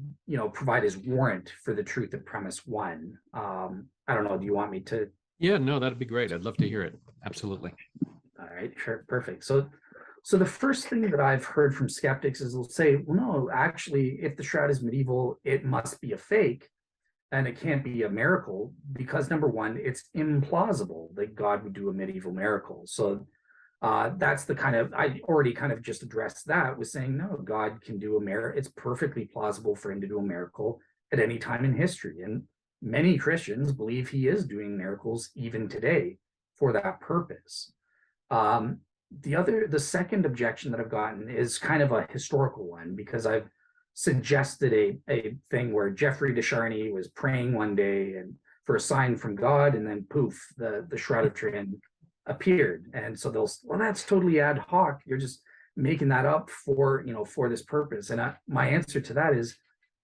provide as warrant for the truth of premise one. I don't know. Do you want me to? Yeah, no, that'd be great. I'd love to hear it. Absolutely. All right, sure, perfect. So the first thing that I've heard from skeptics is they'll say, well, no, actually, if the shroud is medieval, it must be a fake and it can't be a miracle because number one, it's implausible that God would do a medieval miracle. So that's the kind of, I already kind of just addressed that with saying, no, God can do a miracle. It's perfectly plausible for him to do a miracle at any time in history. And many Christians believe he is doing miracles even today for that purpose. The second objection that I've gotten is kind of a historical one, because I've suggested a thing where Geoffrey de Charny was praying one day and for a sign from God, and then poof, the Shroud of Turin appeared. And so they'll, well, that's totally ad hoc. You're just making that up for, for this purpose. And my answer to that is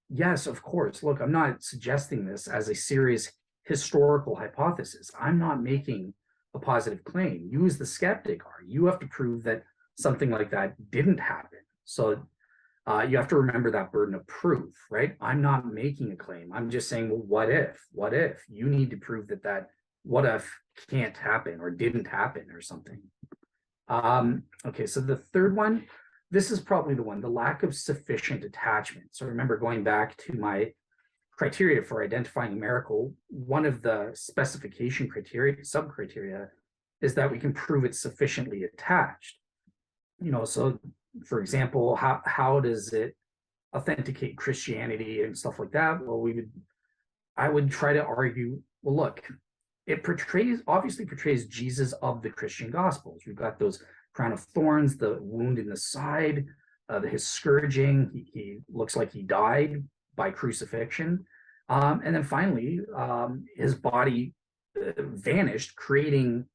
yes, of course. Look, I'm not suggesting this as a serious historical hypothesis. I'm not making a positive claim. You, as the skeptic, are. You have to prove that something like that didn't happen. So you have to remember that burden of proof, right? I'm not making a claim. I'm just saying, well, what if? What if? You need to prove that what if can't happen or didn't happen or something. Okay, so the third one, this is probably the one, the lack of sufficient attachment. So remember, going back to my criteria for identifying a miracle, one of the specification criteria, sub-criteria, is that we can prove it's sufficiently attached. So for example, how does it authenticate Christianity and stuff like that? Well, I would try to argue, well, look, it obviously portrays Jesus of the Christian Gospels. We've got those crown of thorns, the wound in the side, his scourging. He looks like he died by crucifixion. And then finally, his body vanished, creating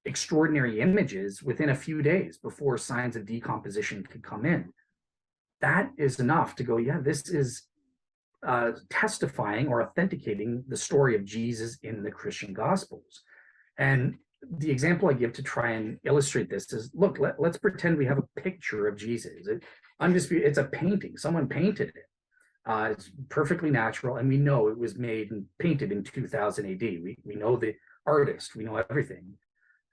extraordinary images within a few days before signs of decomposition could come in. That is enough to go, yeah, this is testifying or authenticating the story of Jesus in the Christian Gospels. And the example I give to try and illustrate this is, look, let's pretend we have a picture of Jesus. It's a painting. Someone painted it. It's perfectly natural, and we know it was made and painted in 2000 AD. We know the artist. We know everything.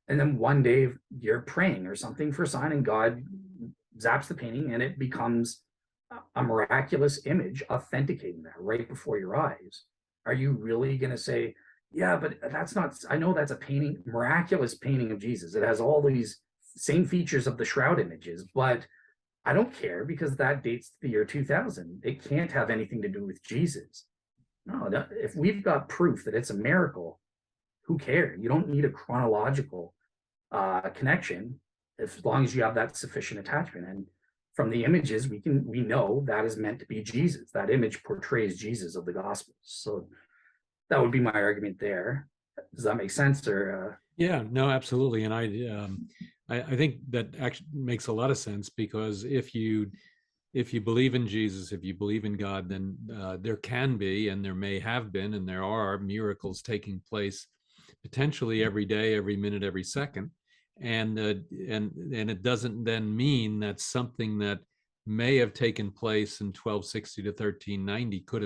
And then one day you're praying or something for a sign, and God zaps the painting, and it becomes a miraculous image authenticating that right before your eyes. Are you really going to say, yeah, but that's not, I know that's a painting, miraculous painting of Jesus. It has all these same features of the shroud images, but I don't care because that dates to the year 2000. It can't have anything to do with Jesus. No, if we've got proof that it's a miracle, who cares? You don't need a chronological connection as long as you have that sufficient attachment. And from the images, we know that is meant to be Jesus. That image portrays Jesus of the Gospels. So that would be my argument there. Does that make sense? Or yeah, no, absolutely. And I think that actually makes a lot of sense, because if you believe in Jesus, if you believe in God, then there can be, and there may have been, and there are miracles taking place potentially every day, every minute, every second. And it doesn't then mean that something that may have taken place in 1260 to 1390 could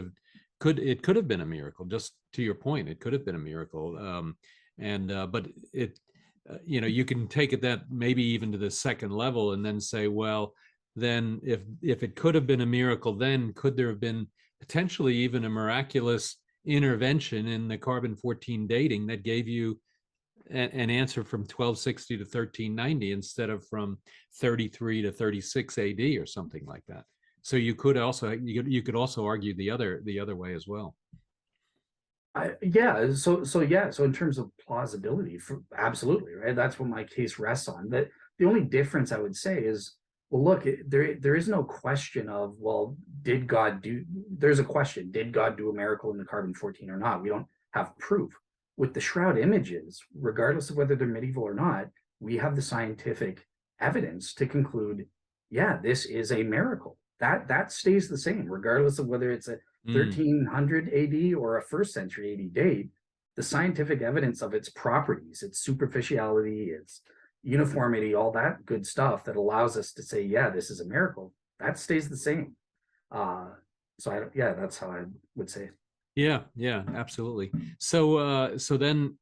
have been a miracle. Just to your point, it could have been a miracle. But it you can take it that maybe even to the second level and then say, well, then if it could have been a miracle, then could there have been potentially even a miraculous intervention in the carbon-14 dating that gave you an answer from 1260 to 1390 instead of from 33 to 36 AD or something like that. So you could also argue the other way as well. So in terms of plausibility, absolutely, right? That's what my case rests on. That the only difference I would say is, well, look, there is no question of, well, did God do? There's a question: did God do a miracle in the carbon-14 or not? We don't have proof. With the shroud images, regardless of whether they're medieval or not, we have the scientific evidence to conclude, yeah, this is a miracle. That stays the same, regardless of whether it's a 1300 AD or a first century AD date. The scientific evidence of its properties, its superficiality, its uniformity, all that good stuff that allows us to say, yeah, this is a miracle, that stays the same. That's how I would say it. Yeah, absolutely. So then,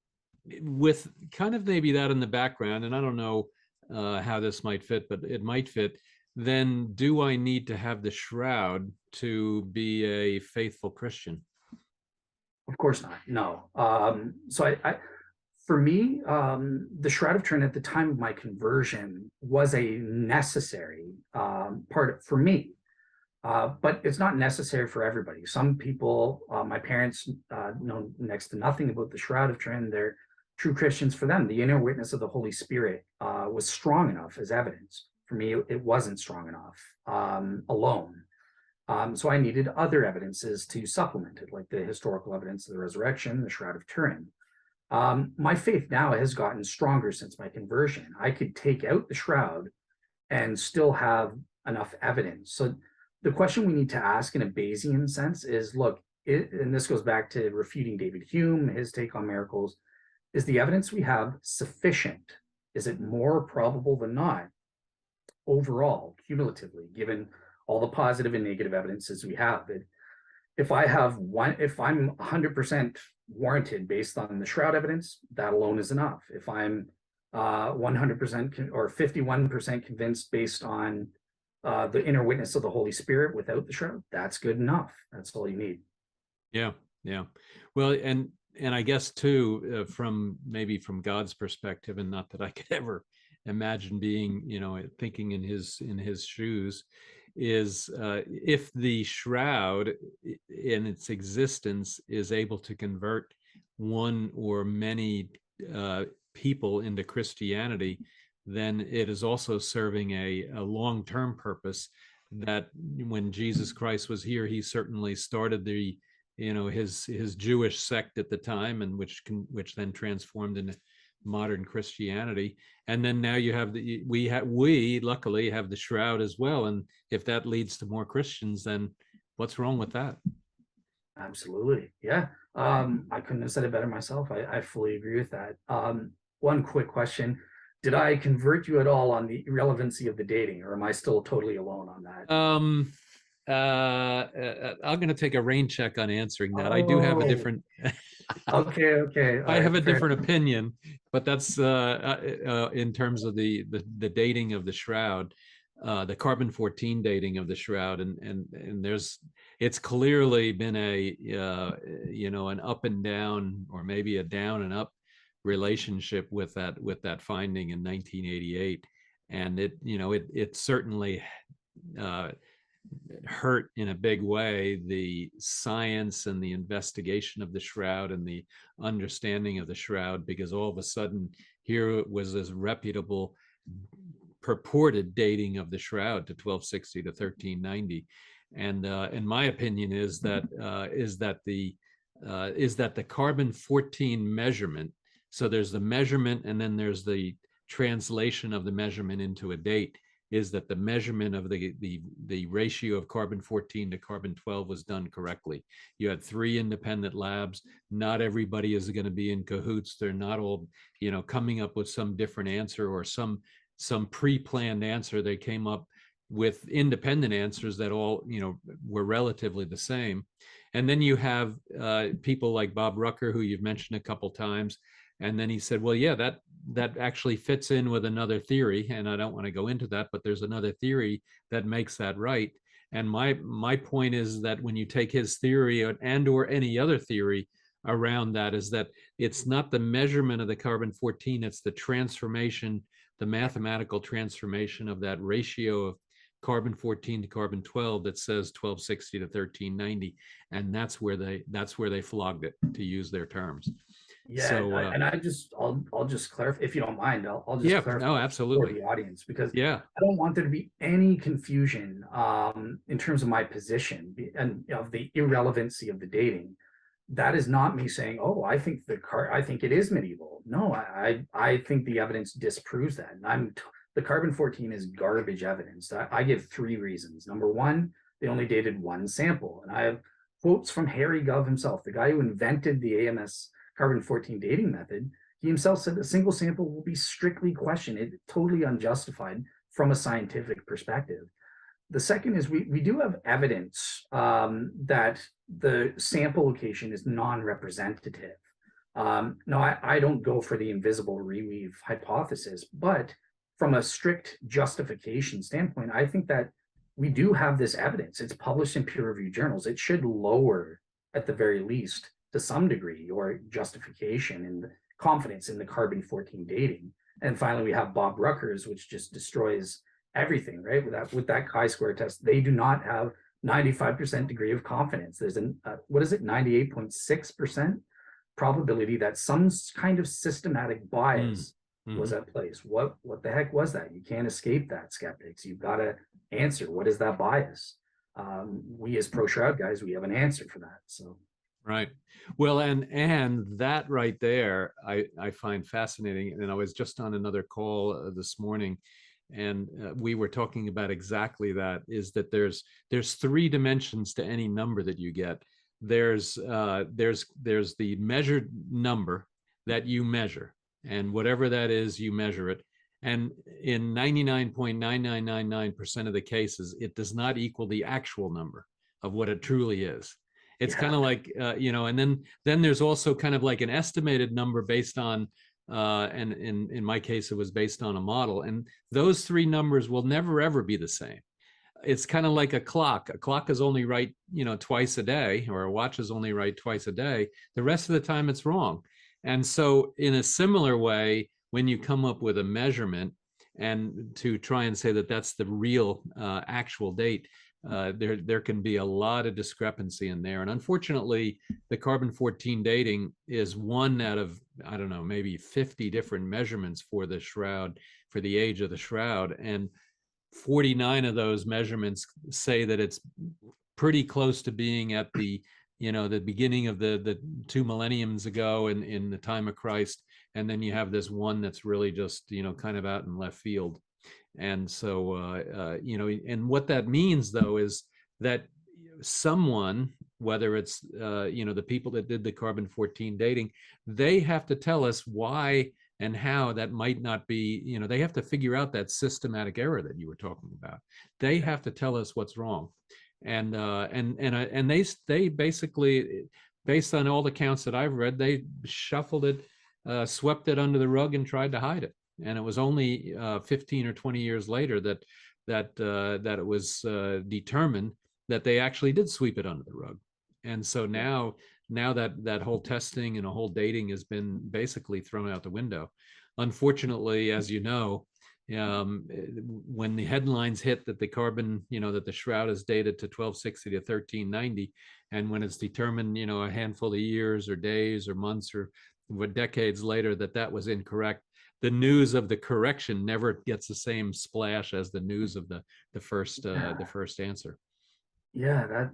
with kind of maybe that in the background, and I don't know how this might fit, but it might fit. Then, do I need to have the shroud to be a faithful Christian? Of course not. No. For me, the Shroud of Turin at the time of my conversion was a necessary part for me. But it's not necessary for everybody. Some people, my parents know next to nothing about the Shroud of Turin. true Christians, for them, the inner witness of the Holy Spirit was strong enough as evidence. For me, it wasn't strong enough alone. So I needed other evidences to supplement it, like the historical evidence of the resurrection, the Shroud of Turin. My faith now has gotten stronger since my conversion. I could take out the shroud and still have enough evidence. So the question we need to ask in a Bayesian sense is, look, and this goes back to refuting David Hume, his take on miracles, is the evidence we have sufficient? Is it more probable than not overall, cumulatively, given all the positive and negative evidences we have? That if I'm 100% warranted based on the shroud evidence, that alone is enough. If I'm 100% or 51% convinced based on the inner witness of the Holy Spirit without the shroud, that's good enough. That's all you need. Yeah, yeah. Well, and I guess too, from God's perspective, and not that I could ever imagine being, thinking in his shoes, is if the shroud in its existence is able to convert one or many people into Christianity, then it is also serving a long-term purpose. That when Jesus Christ was here, he certainly started the his Jewish sect at the time, and which then transformed into modern Christianity. And then now you have we luckily have the shroud as well. And if that leads to more Christians, then what's wrong with that? Absolutely. Yeah. I couldn't have said it better myself. I fully agree with that. One quick question. Did I convert you at all on the irrelevancy of the dating, or am I still totally alone on that? I'm going to take a rain check on answering that. I do have a different Okay. I have a different opinion, but that's in terms of the dating of the shroud, the carbon-14 dating of the shroud, and it's clearly been an up and down, or maybe a down and up relationship with that finding in 1988, and it certainly hurt in a big way the science and the investigation of the shroud and the understanding of the shroud, because all of a sudden here it was this reputable purported dating of the shroud to 1260 to 1390. And my opinion is that the carbon-14 measurement, so there's the measurement and then there's the translation of the measurement into a date, is that the measurement of the ratio of carbon-14 to carbon-12 was done correctly. You had 3 independent labs. Not everybody is going to be in cahoots. They're not all, coming up with some different answer or some pre-planned answer. They came up with independent answers that all, were relatively the same. And then you have people like Bob Rucker, who you've mentioned a couple times. And then he said, well, yeah, that actually fits in with another theory. And I don't want to go into that, but there's another theory that makes that right. And my point is that when you take his theory and or any other theory around that, is that it's not the measurement of the carbon-14, it's the transformation, the mathematical transformation of that ratio of carbon-14 to carbon-12 that says 1260 to 1390. And that's where they flogged it, to use their terms. Yeah, so, and I'll just clarify, if you don't mind. I'll just clarify no, absolutely, for the audience, because I don't want there to be any confusion in terms of my position and of the irrelevancy of the dating. That is not me saying, oh, I think it is medieval. No, I think the evidence disproves that. And the carbon-14 is garbage evidence. I give 3 reasons. Number 1, they only dated 1 sample, and I have quotes from Harry Gov himself, the guy who invented the AMS carbon-14 dating method. He himself said a single sample will be strictly questioned. It's totally unjustified from a scientific perspective. The second is we do have evidence that the sample location is non-representative. Now, I don't go for the invisible reweave hypothesis, but from a strict justification standpoint, I think that we do have this evidence. It's published in peer-reviewed journals. It should lower, at the very least, to some degree, or justification and confidence in the carbon-14 dating. And finally, we have Bob Rucker's, which just destroys everything, right? With that chi-square test, they do not have 95% degree of confidence. There's what is it, 98.6%? probability that some kind of systematic bias was Mhm. at place. What the heck was that? You can't escape that, skeptics. You've got to answer. What is that bias? We as pro shroud guys, we have an answer for that. So Right. Well, and that right there, I find fascinating. And I was just on another call this morning, and we were talking about exactly that. Is that there's three dimensions to any number that you get. There's the measured number that you measure, and whatever that is, you measure it. And in 99.9999% of the cases, it does not equal the actual number of what it truly is. It's yeah, kind of like and then there's also kind of like an estimated number based on and in my case it was based on a model, and those three numbers will never ever be the same. It's kind of like a clock. A clock is only right, twice a day, or a watch is only right twice a day. The rest of the time it's wrong. And so in a similar way, when you come up with a measurement and to try and say that that's the real actual date, there can be a lot of discrepancy in there. And unfortunately, the carbon-14 dating is one out of, I don't know, maybe 50 different measurements for the shroud, for the age of the shroud. And 49 of those measurements say that it's pretty close to being at the the beginning of the two millenniums ago in the time of Christ, and then you have this one that's really just kind of out in left field. And so and what that means though is that someone, whether it's the people that did the carbon-14 dating, they have to tell us why and how that might not be. They have to figure out that systematic error that you were talking about. They have to tell us what's wrong. And they basically, based on all the counts that I've read, they shuffled it, swept it under the rug and tried to hide it. And it was only 15 or 20 years later that it was determined that they actually did sweep it under the rug. And so now that whole testing and a whole dating has been basically thrown out the window. Unfortunately, as you know, when the headlines hit that the carbon, that the shroud is dated to 1260 to 1390, and when it's determined, a handful of years or days or months or decades later that was incorrect, the news of the correction never gets the same splash as the news of the first answer. yeah, that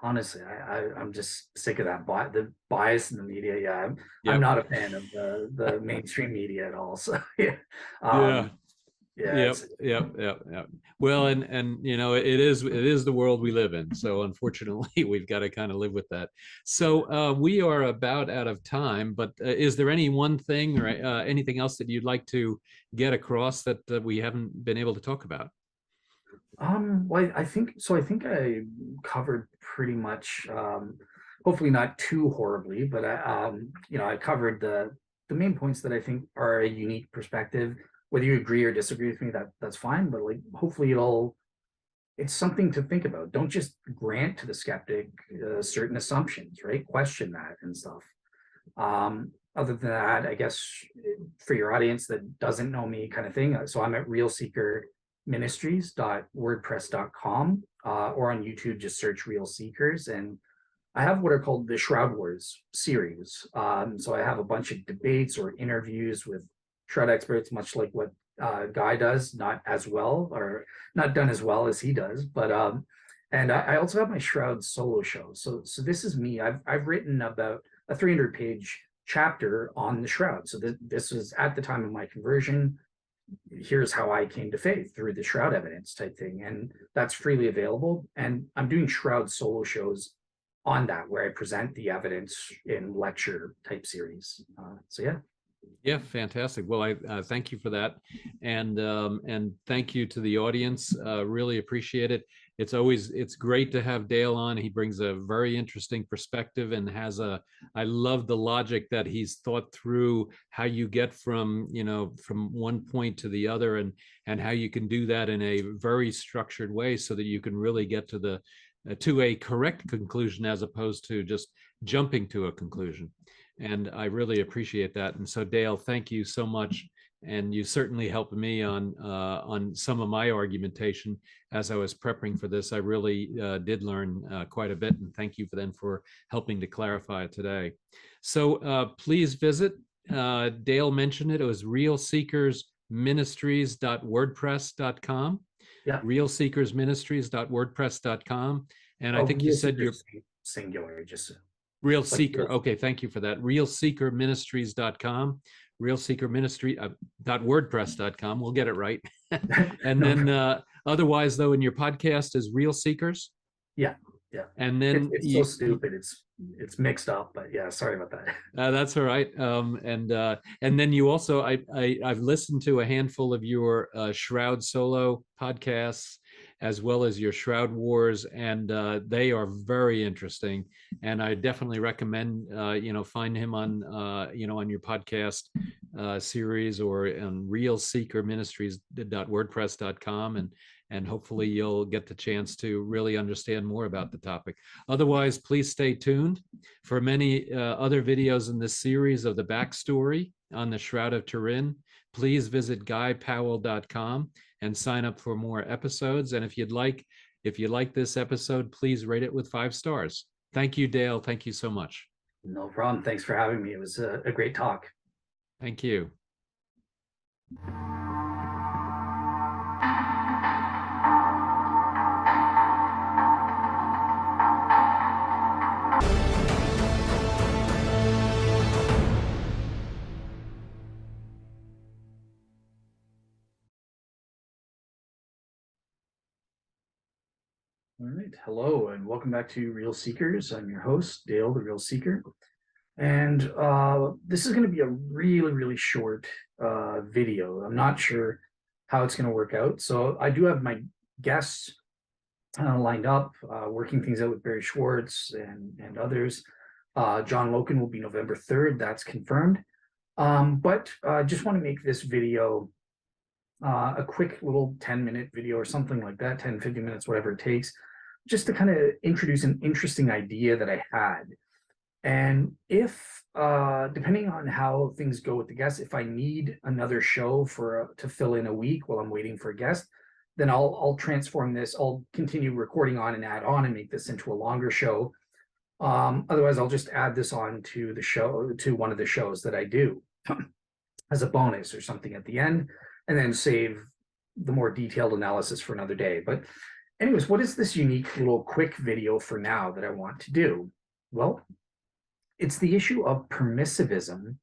honestly, I'm just sick of that the bias in the media. Yeah, I'm Yep. not a fan of the mainstream media at all. So yeah, Yeah. yeah, Yep, yep. Well, and it is the world we live in. So unfortunately, we've got to kind of live with that. So we are about out of time. But is there any one thing or anything else that you'd like to get across that we haven't been able to talk about? well, I think so. I think I covered pretty much. Hopefully not too horribly, but I covered the main points that I think are a unique perspective. Whether you agree or disagree with me, that's fine. But like, hopefully, it's something to think about. Don't just grant to the skeptic certain assumptions, right? Question that and stuff. Other than that, I guess for your audience that doesn't know me, kind of thing. So I'm at realseekerministries.wordpress.com, or on YouTube, just search Real Seekers. And I have what are called the Shroud Wars series. So I have a bunch of debates or interviews with shroud experts, much like what Guy does, not as well or not done as well as he does, but and I also have my Shroud solo show. So this is me. I've written about a 300-page chapter on the Shroud. So this was at the time of my conversion. Here's how I came to faith through the Shroud evidence type thing, and that's freely available. And I'm doing Shroud solo shows on that where I present the evidence in lecture type series. So yeah. Yeah, fantastic. Well, I thank you for that, and thank you to the audience. Really appreciate it. It's great to have Dale on. He brings a very interesting perspective and I love the logic that he's thought through how you get from from one point to the other, and how you can do that in a very structured way so that you can really get to a correct conclusion as opposed to just jumping to a conclusion. And I really appreciate that. And so Dale, thank you so much. and you certainly helped me on some of my argumentation as I was prepping for this. I really did learn quite a bit, and thank you for helping to clarify it today. So please visit. Dale mentioned it. It was realseekersministries.wordpress.com. Yeah. realseekersministries.wordpress.com. And I Oh, think you said you're singular, just Real like Seeker. Okay, thank you for that. realseekerministries.com, realseekerministry.wordpress.com. We'll get it right. And no then problem. Otherwise, though, in your podcast is Real Seekers. Yeah. And then It's so stupid. It's mixed up, but yeah, sorry about that. That's all right. And then you also, I've listened to a handful of your Shroud solo podcasts, as well as your Shroud Wars, and they are very interesting. And I definitely recommend find him on on your podcast series or on realseekerministries.wordpress.com, and hopefully you'll get the chance to really understand more about the topic. Otherwise, please stay tuned for many other videos in this series of the backstory on the Shroud of Turin. Please visit guypowell.com and sign up for more episodes. And if you like this episode, please rate it with 5 stars. Thank you, Dale. Thank you so much. No problem. Thanks for having me. It was a great talk. Thank you. All right. Hello, and welcome back to Real Seekers. I'm your host, Dale, the Real Seeker. And this is going to be a really, really short video. I'm not sure how it's going to work out. So I do have my guests lined up, working things out with Barry Schwartz and others. John Loken will be November 3rd. That's confirmed. But I just want to make this video a quick little 10-minute video or something like that, 10, 15 minutes, whatever it takes, just to kind of introduce an interesting idea that I had. And if, depending on how things go with the guests, if I need another show to fill in a week while I'm waiting for a guest, then I'll transform this. I'll continue recording on and add on and make this into a longer show. Otherwise, I'll just add this on to the show, to one of the shows that I do as a bonus or something at the end, and then save the more detailed analysis for another day. But anyways, what is this unique little quick video for now that I want to do? Well, it's the issue of permissivism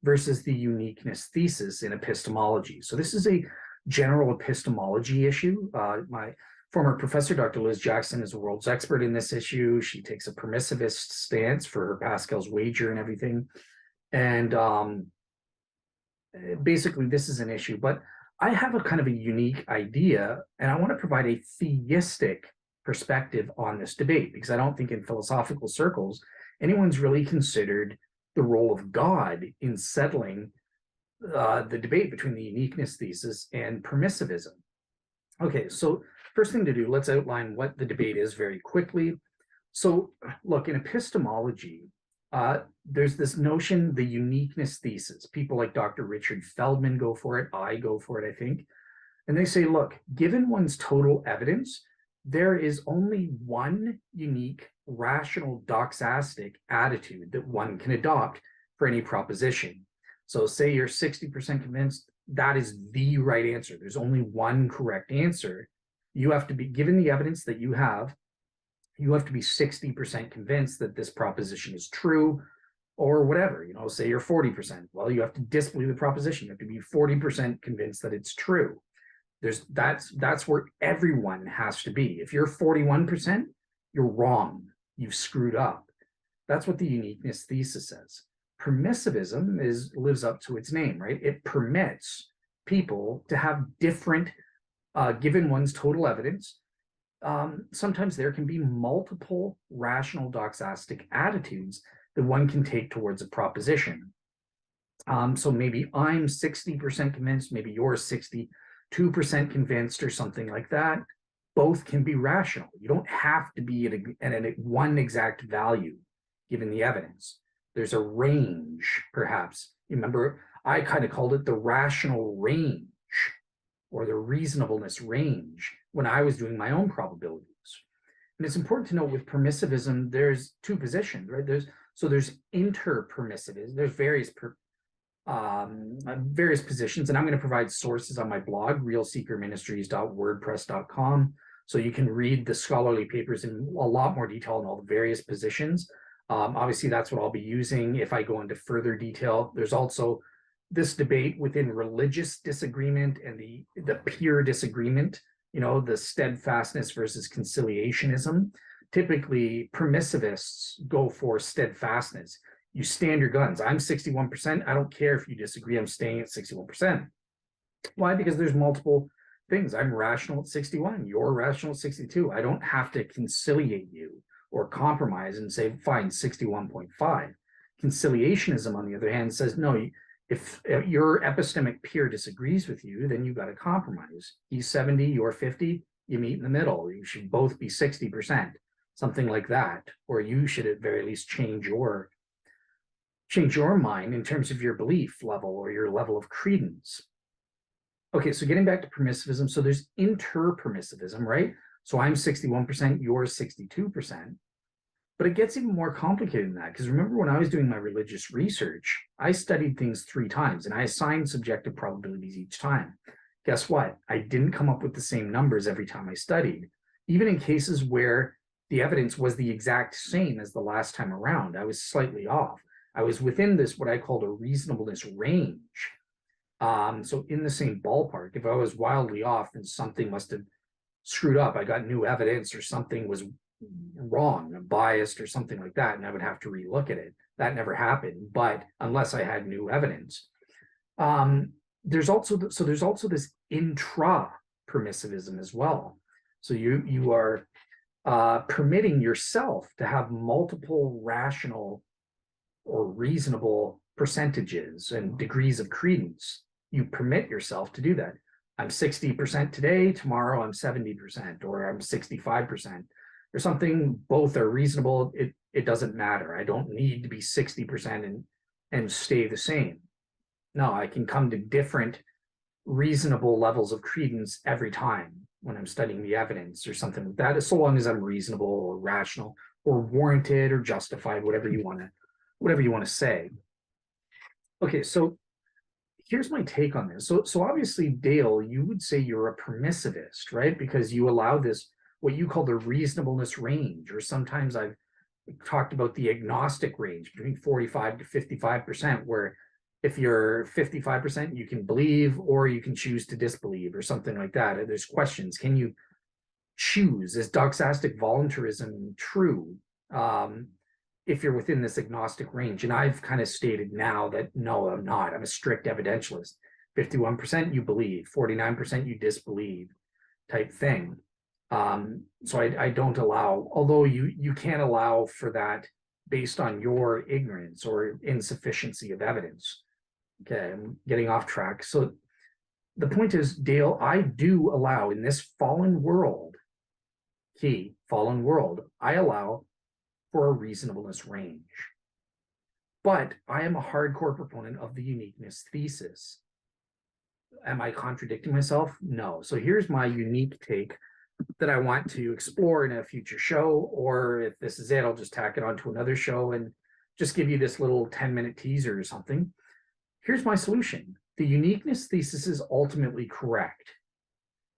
versus the uniqueness thesis in epistemology. So this is a general epistemology issue. My former professor, Dr. Liz Jackson, is a world's expert in this issue. She takes a permissivist stance for her Pascal's wager and everything. And basically, this is an issue. But I have a kind of a unique idea, and I want to provide a theistic perspective on this debate, because I don't think in philosophical circles anyone's really considered the role of God in settling the debate between the uniqueness thesis and permissivism. Okay, so first thing to do, let's outline what the debate is very quickly. So look, in epistemology, there's this notion, the uniqueness thesis. People like Dr. Richard Feldman go for it. I go for it, I think. And they say, look, given one's total evidence, there is only one unique, rational, doxastic attitude that one can adopt for any proposition. So say you're 60% convinced that is the right answer. There's only one correct answer. You have to be, given the evidence that you have to be 60% convinced that this proposition is true, or whatever. Say you're 40%. Well, you have to disbelieve the proposition. You have to be 40% convinced that it's true. That's where everyone has to be. If you're 41%, you're wrong. You've screwed up. That's what the uniqueness thesis says. Permissivism lives up to its name, right? It permits people to have different, given one's total evidence. Sometimes there can be multiple rational doxastic attitudes that one can take towards a proposition. So maybe I'm 60% convinced, maybe you're 62% convinced or something like that. Both can be rational. You don't have to be at one exact value given the evidence. There's a range, perhaps. Remember, I kind of called it the rational range or the reasonableness range when I was doing my own probabilities. And it's important to note with permissivism, there's two positions, right? There's interpermissivism. There's various positions, and I'm going to provide sources on my blog, realseekerministries.wordpress.com, so you can read the scholarly papers in a lot more detail on all the various positions. Obviously, that's what I'll be using if I go into further detail. There's also this debate within religious disagreement and the pure disagreement, the steadfastness versus conciliationism. Typically, permissivists go for steadfastness. You stand your guns. I'm 61%. I don't care if you disagree. I'm staying at 61%. Why? Because there's multiple things. I'm rational at 61. You're rational at 62. I don't have to conciliate you or compromise and say, fine, 61.5. Conciliationism, on the other hand, says, no, if your epistemic peer disagrees with you, then you've got to compromise. He's 70, you're 50, you meet in the middle. You should both be 60%, something like that. Or you should at very least change your mind in terms of your belief level or your level of credence. Okay, so getting back to permissivism, so there's interpermissivism, right? So I'm 61%, you're 62%. But it gets even more complicated than that, because remember when I was doing my religious research, I studied things 3 times and I assigned subjective probabilities each time. Guess what? I didn't come up with the same numbers every time I studied. Even in cases where the evidence was the exact same as the last time around, I was slightly off. I was within this, what I called a reasonableness range. So in the same ballpark. If I was wildly off, then something must have screwed up. I got new evidence or something was wrong, biased or something like that, and I would have to relook at it. That never happened, but unless I had new evidence. There's also this intra-permissivism as well. So you are permitting yourself to have multiple rational or reasonable percentages and degrees of credence. You permit yourself to do that. I'm 60% today, tomorrow I'm 70%, or I'm 65%, or something. Both are reasonable. It doesn't matter. I don't need to be 60% and stay the same. No, I can come to different reasonable levels of credence every time when I'm studying the evidence or something like that, so long as I'm reasonable or rational or warranted or justified, whatever you want to say. Okay, so here's my take on this. So obviously, Dale, you would say you're a permissivist, right? Because you allow this, what you call the reasonableness range, or sometimes I've talked about the agnostic range between 45 to 55%, where if you're 55%, you can believe or you can choose to disbelieve or something like that. There's questions. Can you choose? Is doxastic voluntarism true? If you're within this agnostic range. And I've kind of stated now that no, I'm not. I'm a strict evidentialist. 51% you believe, 49% you disbelieve type thing. So I don't allow, although you can allow for that based on your ignorance or insufficiency of evidence. Okay, I'm getting off track. So the point is, Dale, I do allow in this fallen world, I allow for a reasonableness range. But I am a hardcore proponent of the uniqueness thesis. Am I contradicting myself? No. So here's my unique take that I want to explore in a future show, or if this is it, I'll just tack it onto another show and just give you this little 10-minute teaser or something. Here's my solution. The uniqueness thesis is ultimately correct,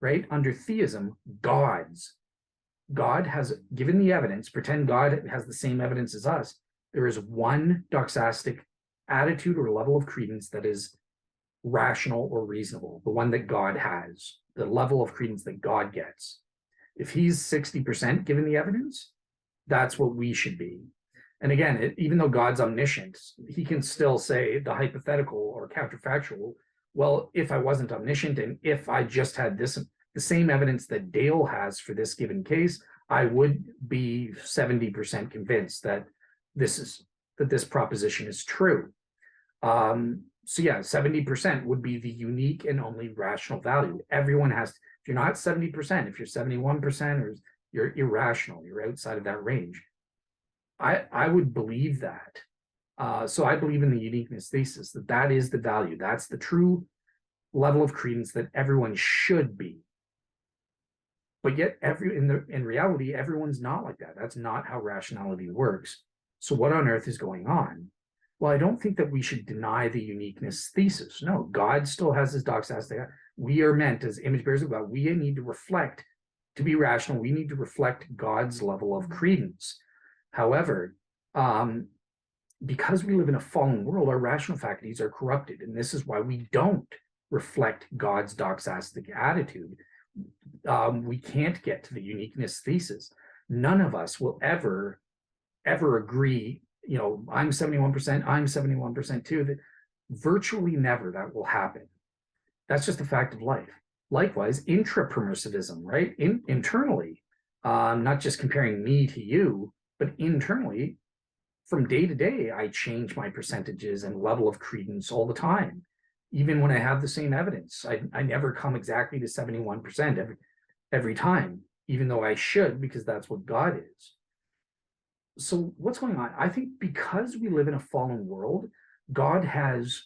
right? Under theism, God has given the evidence, pretend God has the same evidence as us. There is one doxastic attitude or level of credence that is rational or reasonable, the one that God has, the level of credence that God gets. If he's 60% given the evidence, that's what we should be. And again, even though God's omniscient, he can still say the hypothetical or counterfactual, well, if I wasn't omniscient and if I just had the same evidence that Dale has for this given case, I would be 70% convinced that this proposition is true. So yeah, 70% would be the unique and only rational value. Everyone has, if you're not 70%, if you're 71%, or you're irrational, you're outside of that range. I would believe that. So I believe in the uniqueness thesis, that is the value. That's the true level of credence that everyone should be. But yet in reality, everyone's not like that. That's not how rationality works. So what on earth is going on? Well, I don't think that we should deny the uniqueness thesis. No, God still has his doxastic. We are meant as image bearers of God. We need to reflect, to be rational, we need to reflect God's level of credence. However, because we live in a fallen world, our rational faculties are corrupted. And this is why we don't reflect God's doxastic attitude. We can't get to the uniqueness thesis. None of us will ever agree, I'm 71%, I'm 71% too, that virtually never that will happen. That's just a fact of life. Likewise, intra-permissivism, right? Internally, not just comparing me to you, but internally, from day to day, I change my percentages and level of credence all the time. Even when I have the same evidence, I never come exactly to 71% every time, even though I should, because that's what God is. So what's going on? I think because we live in a fallen world, God has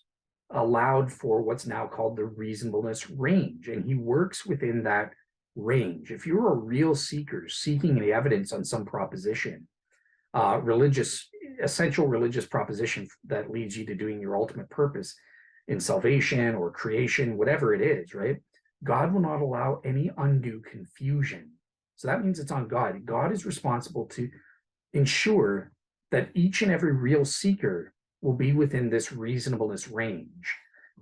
allowed for what's now called the reasonableness range, and he works within that range. If you're a real seeker seeking any evidence on some proposition, essential religious proposition that leads you to doing your ultimate purpose in salvation or creation, whatever it is, right? God will not allow any undue confusion. So that means it's on God. God is responsible to ensure that each and every real seeker will be within this reasonableness range.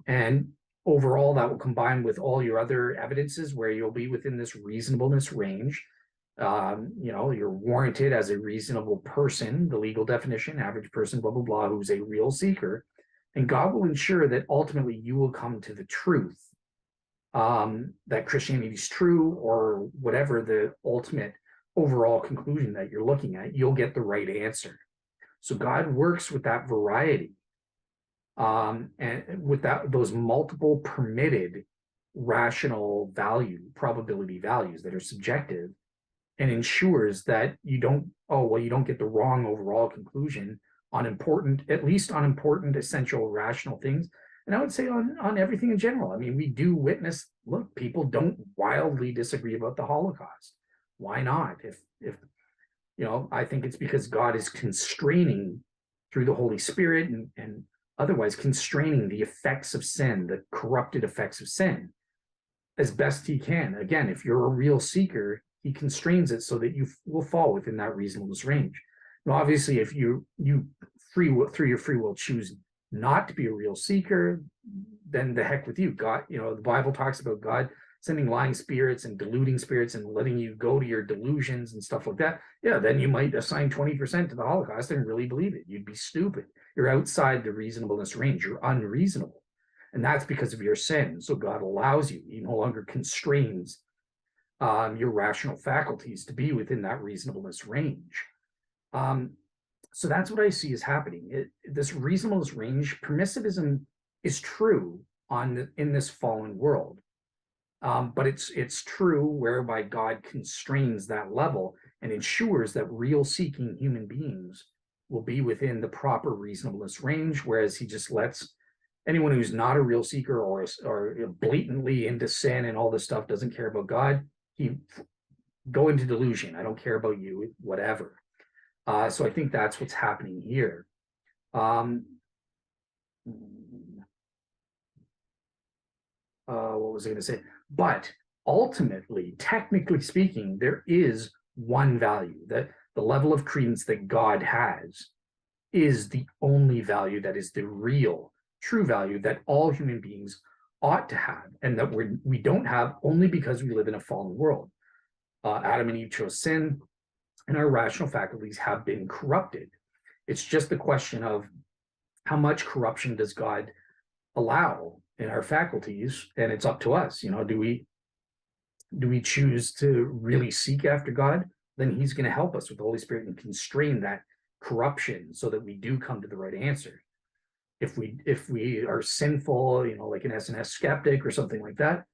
And overall, that will combine with all your other evidences where you'll be within this reasonableness range. You're warranted as a reasonable person, the legal definition, average person, blah, blah, blah, who's a real seeker. And God will ensure that ultimately you will come to the truth, that Christianity is true, or whatever the ultimate overall conclusion that you're looking at, you'll get the right answer. So God works with that variety, and with those multiple permitted rational probability values that are subjective, and ensures that you don't get the wrong overall conclusion on important essential rational things. And I would say on everything in general. I mean, we do witness, look, people don't wildly disagree about the Holocaust. Why not? If I think it's because God is constraining through the Holy Spirit and otherwise constraining the effects of sin, the corrupted effects of sin, as best he can. Again, if you're a real seeker, he constrains it so that you will fall within that reasonableness range. Now, obviously, if you through your free will choose not to be a real seeker, then the heck with you. God, the Bible talks about God sending lying spirits and deluding spirits and letting you go to your delusions and stuff like that. Yeah, then you might assign 20% to the Holocaust and really believe it. You'd be stupid. You're outside the reasonableness range. You're unreasonable. And that's because of your sin. So God allows you. He no longer constrains your rational faculties to be within that reasonableness range. So that's what I see is happening. This reasonableness range, permissivism is true in this fallen world. But it's true whereby God constrains that level and ensures that real seeking human beings will be within the proper reasonableness range, whereas he just lets anyone who's not a real seeker or blatantly into sin and all this stuff, doesn't care about God, he go into delusion. I don't care about you, whatever. So I think that's what's happening here. What was I going to say? But ultimately, technically speaking, there is one value, that the level of credence that God has is the only value that is the real, true value that all human beings ought to have, and that we don't have only because we live in a fallen world. Adam and Eve chose sin, and our rational faculties have been corrupted. It's just the question of how much corruption does God allow in our faculties, and it's up to us. Do we choose to really seek after God? Then he's going to help us with the Holy Spirit and constrain that corruption so that we do come to the right answer. If we are sinful, like an S&S skeptic or something like that,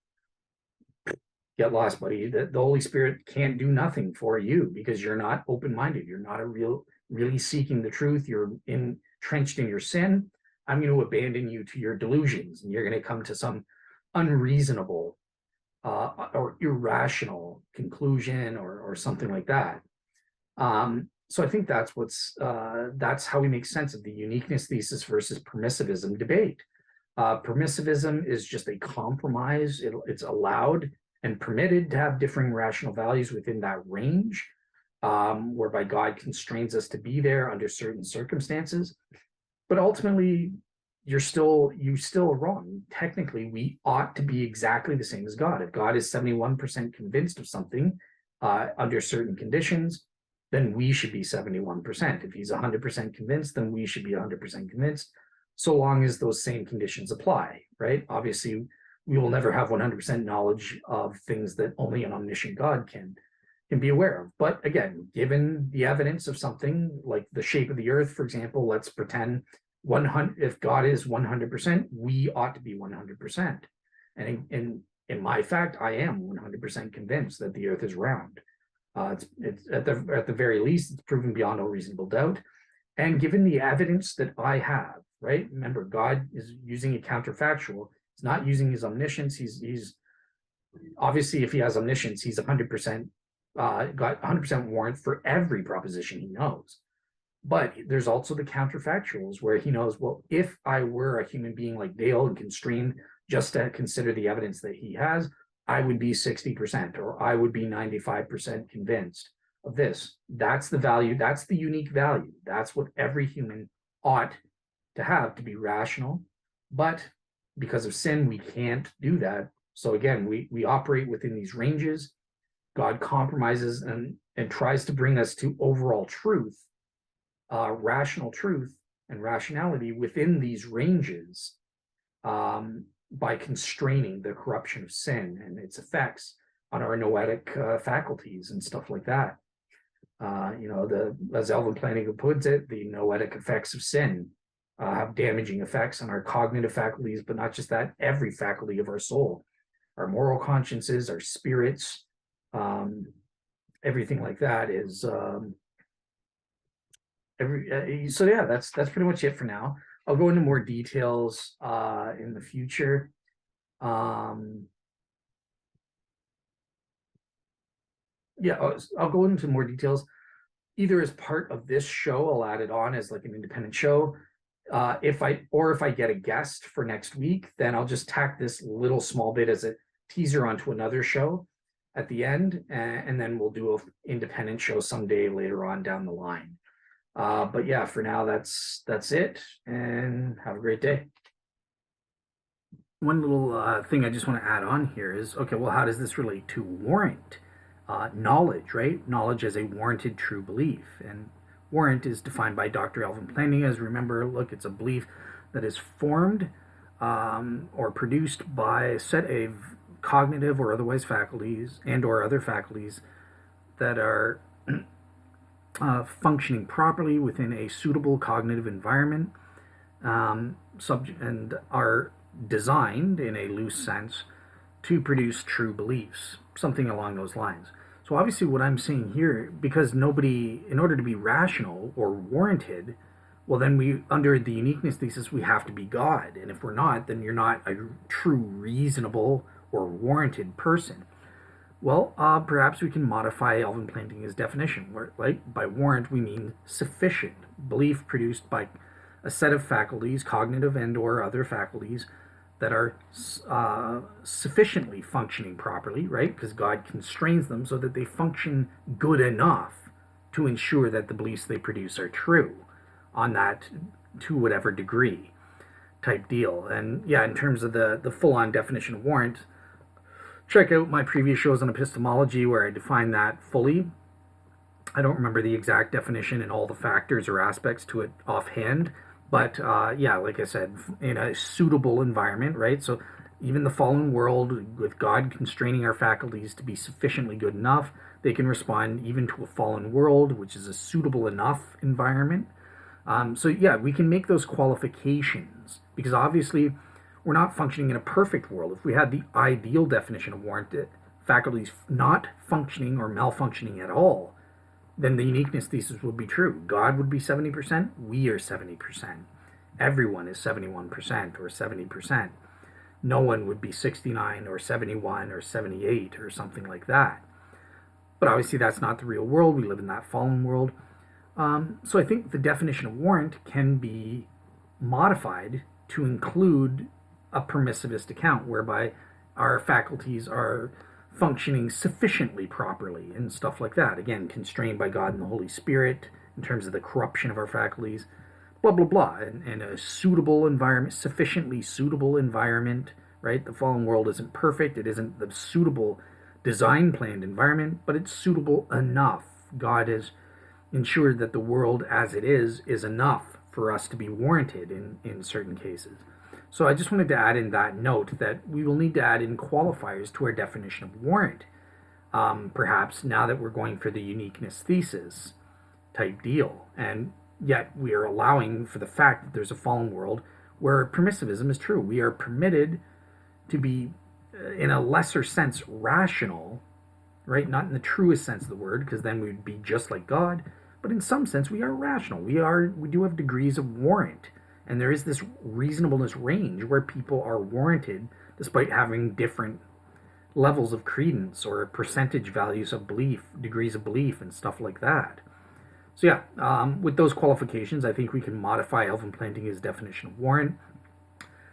get lost, buddy. The Holy Spirit can't do nothing for you because you're not open-minded. You're not really seeking the truth. You're in trenched in your sin, I'm going to abandon you to your delusions, and you're going to come to some unreasonable or irrational conclusion or something like that. So I think that's how we make sense of the uniqueness thesis versus permissivism debate. Permissivism is just a compromise. It's allowed and permitted to have differing rational values within that range, whereby God constrains us to be there under certain circumstances. But ultimately, you still are wrong. Technically, we ought to be exactly the same as God. If God is 71% convinced of something under certain conditions, then we should be 71%. If he's 100% convinced, then we should be 100% convinced, so long as those same conditions apply, right? Obviously, we will never have 100% knowledge of things that only an omniscient God can be aware of. But again, given the evidence of something like the shape of the earth, for example, let's pretend 100, if God is 100%, we ought to be 100%. And in my fact, I am 100% convinced that the earth is round. It's at the very least, it's proven beyond all reasonable doubt. And given the evidence that I have, right? Remember, God is using a counterfactual. He's not using his omniscience. He's obviously, if he has omniscience, he's 100% got 100% warrant for every proposition he knows. But there's also the counterfactuals where he knows, well, if I were a human being like Dale and constrained just to consider the evidence that he has, I would be 60% or I would be 95% convinced of this. That's the value. That's the unique value. That's what every human ought to have to be rational. But because of sin, we can't do that. So again, we operate within these ranges. God compromises and tries to bring us to overall truth, rational truth and rationality within these ranges, by constraining the corruption of sin and its effects on our noetic faculties and stuff like that. As Alvin Plantinga puts it, the noetic effects of sin have damaging effects on our cognitive faculties, but not just that, every faculty of our soul, our moral consciences, our spirits, everything like that is so yeah, that's pretty much it for now. I'll go into more details in the future. Yeah, I'll go into more details either as part of this show. I'll add it on as like an independent show. If I get a guest for next week, then I'll just tack this little small bit as a teaser onto another show at the end, and then we'll do an independent show someday later on down the line. But yeah, for now, that's it, and have a great day. One little thing I just want to add on here is, okay, well, how does this relate to warrant? Knowledge, right? Knowledge as a warranted true belief. And warrant is defined by Dr. Alvin Plantinga as, remember, look, it's a belief that is formed or produced by a set of cognitive or otherwise faculties and or other faculties that are functioning properly within a suitable cognitive environment, and are designed in a loose sense to produce true beliefs, something along those lines. So obviously what I'm saying here, because nobody, in order to be rational or warranted, well, then we, under the uniqueness thesis, we have to be God. And if we're not, then you're not a true reasonable or warranted person. Well, perhaps we can modify Alvin Plantinga's definition, where, like, by warrant we mean sufficient belief produced by a set of faculties, cognitive and or other faculties, that are sufficiently functioning properly, right? Because God constrains them so that they function good enough to ensure that the beliefs they produce are true on that, to whatever degree, type deal. And yeah, in terms of the full-on definition of warrant, check out my previous shows on epistemology where I define that fully. I don't remember the exact definition and all the factors or aspects to it offhand, but yeah, like I said, in a suitable environment, right? So even the fallen world, with God constraining our faculties to be sufficiently good enough, they can respond even to a fallen world, which is a suitable enough environment. So yeah, we can make those qualifications, because obviously we're not functioning in a perfect world. If we had the ideal definition of warrant, faculties not functioning or malfunctioning at all, then the uniqueness thesis would be true. God would be 70%, we are 70%. Everyone is 71% or 70%. No one would be 69 or 71 or 78 or something like that. But obviously, that's not the real world. We live in that fallen world. So I think the definition of warrant can be modified to include a permissivist account whereby our faculties are functioning sufficiently properly and stuff like that. Again, constrained by God and the Holy Spirit in terms of the corruption of our faculties, blah, blah, blah. And a suitable environment, sufficiently suitable environment, right? The fallen world isn't perfect. It isn't the suitable design planned environment, but it's suitable enough. God has ensured that the world as it is enough for us to be warranted in certain cases. So I just wanted to add in that note that we will need to add in qualifiers to our definition of warrant. Perhaps now that we're going for the uniqueness thesis type deal. And yet we are allowing for the fact that there's a fallen world where permissivism is true. We are permitted to be, in a lesser sense, rational, right? Not in the truest sense of the word, because then we'd be just like God. But in some sense, we are rational. We do have degrees of warrant. And there is this reasonableness range where people are warranted despite having different levels of credence or percentage values of belief, degrees of belief, and stuff like that. So yeah, with those qualifications, I think we can modify Elvin Plantinga's definition of warrant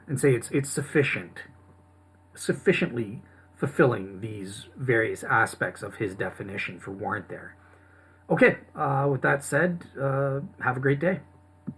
and say it's sufficiently fulfilling these various aspects of his definition for warrant there. Okay, with that said, have a great day.